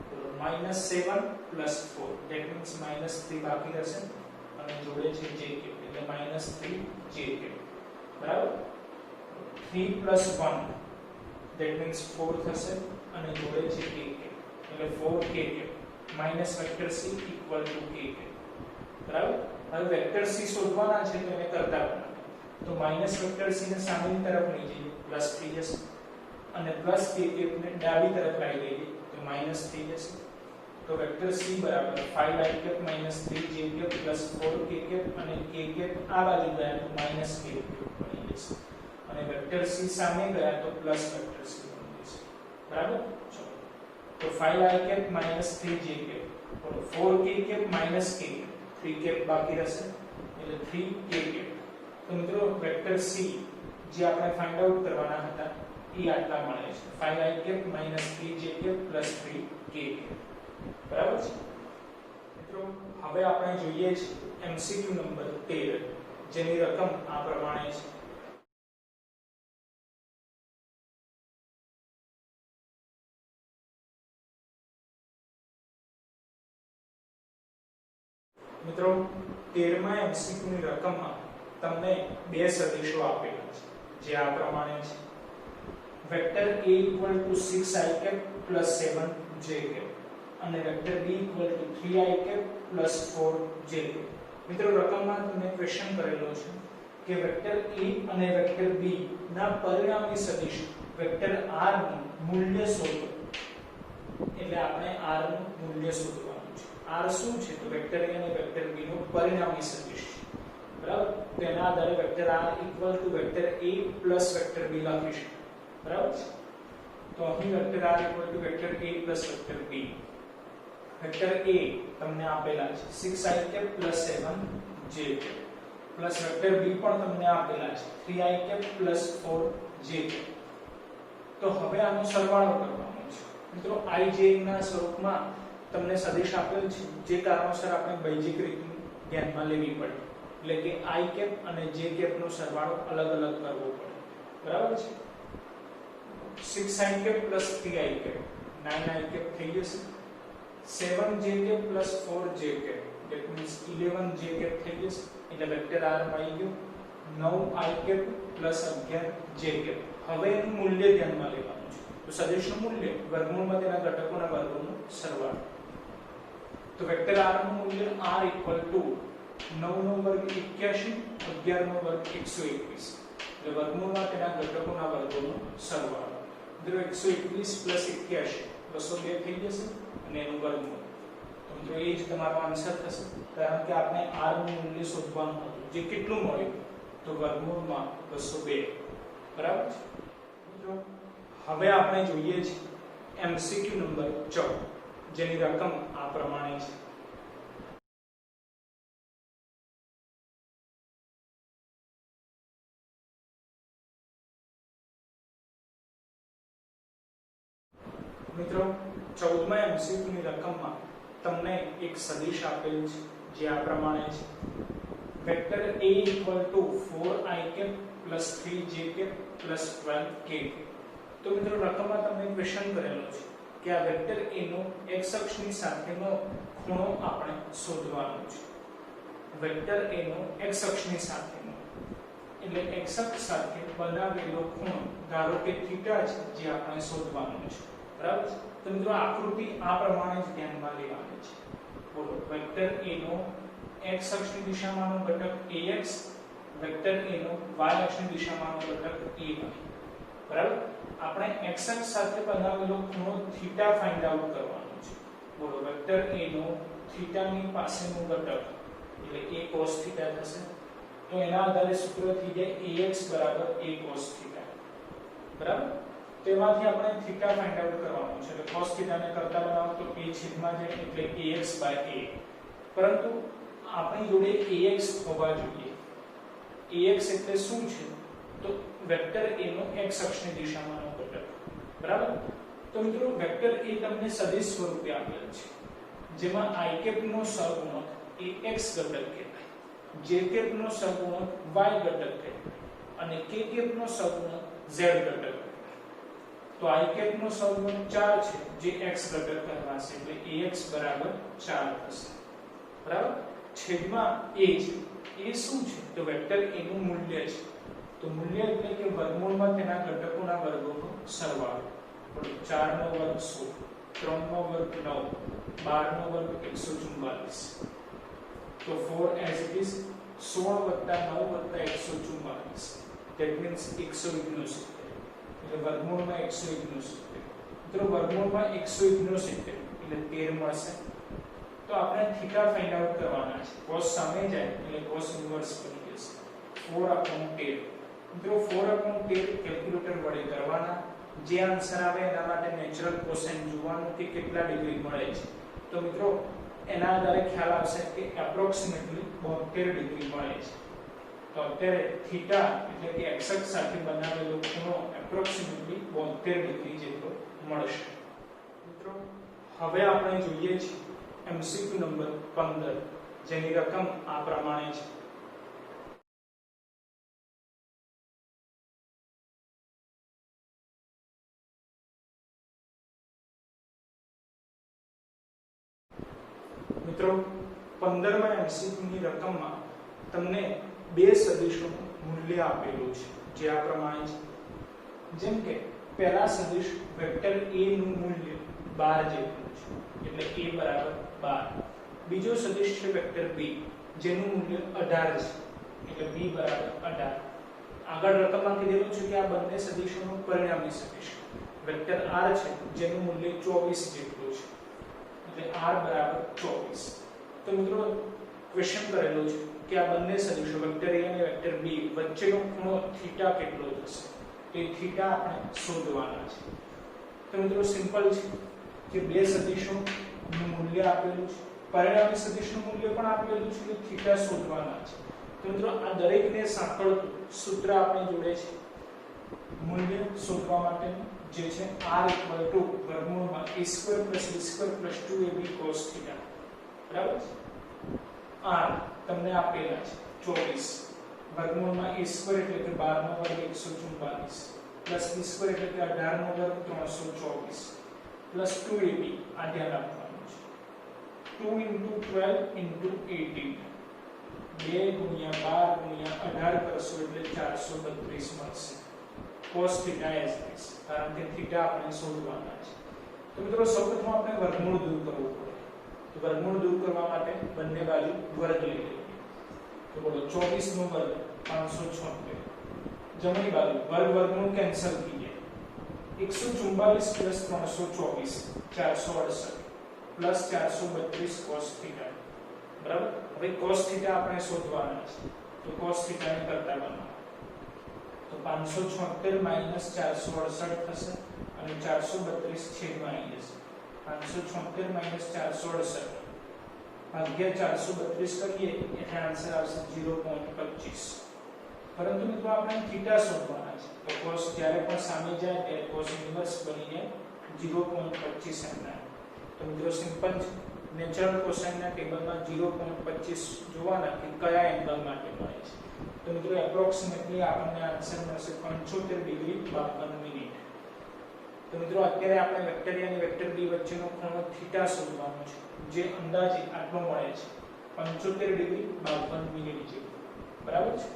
બોલો -7 + 4 that means -3 બાકી રહેશે અને જોડે છે jk એટલે -3jk બરાબર 3 + 1 that means 4 થશે અને જોડે છે kk એટલે 4kk minus vector c equal to kk બરાબર હવે વેક્ટર c શોધવાના છે તો એને કરતા પહેલા તો માઈનસ વેક્ટર c ને સામેની તરફ લઈ જઈએ પ્લસ થઈ જશે અને પ્લસ kk ને ડાબી તરફ લઈ જઈએ તો માઈનસ થઈ જશે તો વેક્ટર c બરાબર 5i - 3j 4kk અને kk આ બાજુ ગયા તો -kk બની જશે અને વેક્ટર c સામે ગયા તો પ્લસ વેક્ટર c બની જશે બરાબર ચલો તો 5i cap minus 3j cap બોલો 4k cap minus k 3 cap બાકી રહેશે એટલે 3k કેપ તો મિત્રો વેક્ટર c જે આપણે ફાઇન્ડ આઉટ કરવાના હતા એ આટલા મળે છે 5i cap minus 3j cap plus 3k cap બરાબર છે મિત્રો હવે આપણે જોઈએ છે MCQ નંબર 13 જેની રકમ આ પ્રમાણે છે મિત્રો 13મા MCQ ની રકમમાં તમને બે સદિશો આપેલા છે જે આ પ્રમાણે છે vector a 6i cap 7j cap અને vector b 3i cap 4j cap મિત્રો રકમમાં તમને ક્વેશ્ચન કરેલો છે કે વેક્ટર a અને વેક્ટર b ના પરિણામી સદિશ વેક્ટર r નું મૂલ્ય શોધો એટલે આપણે r નું મૂલ્ય શોધવાનું છે r શું છે તો વેક્ટર a અને વેક્ટર b નું પરિણામી સદિશ બરાબર તેના આધારે vector r vector a vector b લખીશું બરાબર તો અહીં vector r vector a vector b vector a તમને આપેલા છે 6i cap 7j cap plus vector b પણ તમને આપેલા છે 3i કેપ 4j કેપ તો હવે આનો સરવાળો કરવાનો છે મિત્રો i j ના સ્વરૂપમાં તમને સદિશ આપેલ છે જે કારણોસર આપણે બેઝિક રીત ધ્યાનમાં લેવી પડે એટલે કે i કેપ અને j કેપ નો સરવાળો અલગ અલગ કરવો પડે બરાબર છે 6i cap 3i cap 9i cap થઈ જશે 7j cap 4j cap that means 11j cap થઈ જશે એટલે વેક્ટર r મળી ગયું 9i કેપ 11j કેપ હવે એનું મૂલ્ય ધ્યાનમાં લેવાનું છે તો સદિશનું મૂલ્ય વર્ગમૂળમાં તેના ઘટકોના વર્ગોનો સરવાળો તો વેક્ટર r નું મૂલ્ય r 9 નો વર્ગ 81 11 નો વર્ગ 121 એટલે વર્ગમૂળમાં તેના ઘટકોના વર્ગોનો સરવાળો મિત્રો 121 81 202 થઈ જશે અને એનું વર્ગમૂળ તો મિત્રો એ જ તમારો આન્સર થશે કારણ કે આપણે r નું મૂલ્ય શોધવાનું હતું જે કેટલું મળ્યું તો વર્ગમૂળમાં 202 બરાબર છે મિત્રો હવે આપણે જોઈએ છે MCQ નંબર 14 જેની રકમ આ પ્રમાણે છે મિત્રો 14મા MCQ ની રકમમાં તમને એક સદિશ આપેલ છે જે આ પ્રમાણે છે vector a 4i cap 3j cap 12k તો મિત્રો રકમમાં તમને ક્વેશ્ચન કરેલો છે કે આ વેક્ટર a નો x અક્ષની સાથેનો ખૂણો આપણે શોધવાનો છે વેક્ટર a નો x અક્ષની સાથેનો એટલે x અક્ષ સાથે બનાવેલો ખૂણો ધારો કે થીટા છે જે આપણે શોધવાનો છે બરાબર તો મિત્રો આકૃતિ આ પ્રમાણે જ ધ્યાનમાં લેવાની છે બોલો વેક્ટર a નો x અક્ષની દિશામાંનો ઘટક ax વેક્ટર a નો y અક્ષની દિશામાંનો ઘટક ay બરાબર આપણે x અક્ષ સાથે બનાવેલો ખૂણો થીટા ફાઇન્ડ આઉટ કરવાનો છે બોલો વેક્ટર a નો થીટા ની પાસેનો ઘટક એટલે a cos થીટા થશે તો એના આધારે સૂત્ર થઈ જાય ax a cos થીટા બરાબર તેમાંથી આપણે થીટા ફાઇન્ડ આઉટ કરવાનો છે એટલે cos થીટા ને કરતા બનાવો તો a છેદમાં જાય એટલે ax a પરંતુ આપણી જોડે ax હોવા જોઈએ ax એટલે શું છે તો વેક્ટર a નો x અક્ષની દિશામાંનો ઘટક બરાબર તો મિત્રો વેક્ટર a તમને સદિશ સ્વરૂપે આપેલ છે જેમાં i કેપ નો સહગુણક એ x ઘટક કહેવાય j કેપ નો સહગુણક y ઘટક કહેવાય અને k કેપ નો સહગુણક z ઘટક તો i કેપ નો સહગુણક 4 છે જે x ઘટક કહેવાશે એટલે ax 4 થશે બરાબર છેદમાં a છે એ શું છે તો વેક્ટર a નું મૂલ્ય છે તો મૂલ્ય એટલે કે વર્ગમૂળમાં તેના ઘટકોના વર્ગોનો સરવાળો 4 નો વર્ગ 16 3 નો વર્ગ 9 12 નો વર્ગ 144 તો 4 as it is 16 9 144 that means 169 એટલે વર્ગમૂળમાં 169 મિત્રો વર્ગમૂળમાં 169 એટલે 13 મળશે તો આપણે થીટા ફાઇન્ડ આઉટ કરવાના છે cos સામે જાય એટલે cos ઇન્વર્સ બની જશે 4 13 મિત્રો 4/13 કેલ્ક્યુલેટર વડે કરવાના, જે આન્સર આવે એના માટે નેચરલ કોસેન્ટ જોવાનું કે કેટલા ડિગ્રી મળે છે. તો મિત્રો એના આધારે ખ્યાલ આવશે કે એપ્રોક્સિમેટલી 72 ડિગ્રી મળે છે. તો અત્યારે થીટા એટલે કે x અક્ષ સાથે બનાવેલો ખૂણો એપ્રોક્સિમેટલી 72 ડિગ્રી જેટલો મળશે. મિત્રો હવે આપણે જોઈએ છીએ MCQ નંબર 15, જેની રકમ આ પ્રમાણે છે. મિત્રો 15માં MCQ ની રકમમાં તમને બે સદિશોનું મૂલ્ય આપેલું છે, જે આ પ્રમાણે છે. જેમ કે પહેલા સદિશ વેક્ટર a નું મૂલ્ય 12 જેટલું છે, એટલે a બરાબર 12. બીજો સદિશ છે વેક્ટર b, જેનું મૂલ્ય 18 છે, એટલે b બરાબર 18. આગળ રકમમાં કીધેલું છે કે આ બંને સદિશોનું પરિણામી સદિશ વેક્ટર r છે, જેનું મૂલ્ય 24 જેટલું છે, એટલે r બરાબર 24. તો મિત્રો ક્વેશ્ચન કરેલો છે કે આ બંને સદિશો વેક્ટર a અને વેક્ટર b વચ્ચેનો ખૂણો થીટા કેટલો થશે, તો એ થીટા આપણે શોધવાના છે. તો મિત્રો સિમ્પલ છે કે બે સદિશોનું મૂલ્ય આપેલું છે, પરિણામી સદિશનું મૂલ્ય પણ આપેલું છે, એટલે થીટા શોધવાના છે. તો મિત્રો આ દરેકને સાંકળતું સૂત્ર આપણે જોડે છે મૂલ્ય શોધવા માટેનું, જે છે r વર્ગમૂળમાં a² + b² + 2ab cos θ. બરાબર છે. r તમને આપેલા છે 24, વર્ગમૂળમાં a² એટલે કે 12 નો વર્ગ 144 પ્લસ b² એટલે કે 18 નો વર્ગ 324 પ્લસ 2ab આ ધ્યાન આપવાનું છે. 2 * 12 * 18, 2 * 12 * 18 કરશો એટલે 432 મળશે. cos θ as is, કારણ કે થીટા આપણે શોધવાના છે. તો મિત્રો સૌપ્રથમ આપણે વર્ગમૂળ દૂર કરવું પડે. તો વર્ગમૂળ દૂર કરવા માટે બંને બાજુ વર્ગ લઈ લઈએ. તો બોલો 24 નો વર્ગ 576, જમણી બાજુ વર્ગ વર્ગમૂળ કેન્સલ થઈ જાય. 144 + 324 468 પ્લસ 432 cos θ. બરાબર. હવે cos θ આપણે શોધવાના છે. તો cos θ ને કરતા બનાવો. તો 576 - 468 થશે અને 432 છેદમાં આવી જશે. 576 - 468 ભાગ્યા 432 કરીએ એટલે આન્સર આવશે 0.25. પરંતુ મિત્રો આપણે થીટા શોધવાના છે. તો cos જ્યારે પણ સામે જાય ત્યારે cos ઇન્વર્સ બનીને 0.25 એમના. તો મિત્રો સિમ્પલ છે. નેચરલ કોસાઇનના ટેબલમાં 0.25 જોવાના કે કયા એંગલ માટે મળે છે. તો મિત્રો એપ્રોક્સિમેટલી આપણને આન્સર મળશે 75 ડિગ્રી 52 મિનિટ. તો મિત્રો અત્યારે આપણે વેક્ટર a અને વેક્ટર b વચ્ચેનો ખૂણો થીટા શોધવાનો છે, જે અંદાજે આટલો મળે છે 75 ડિગ્રી 52 મિનિટ જેટલો. બરાબર છે.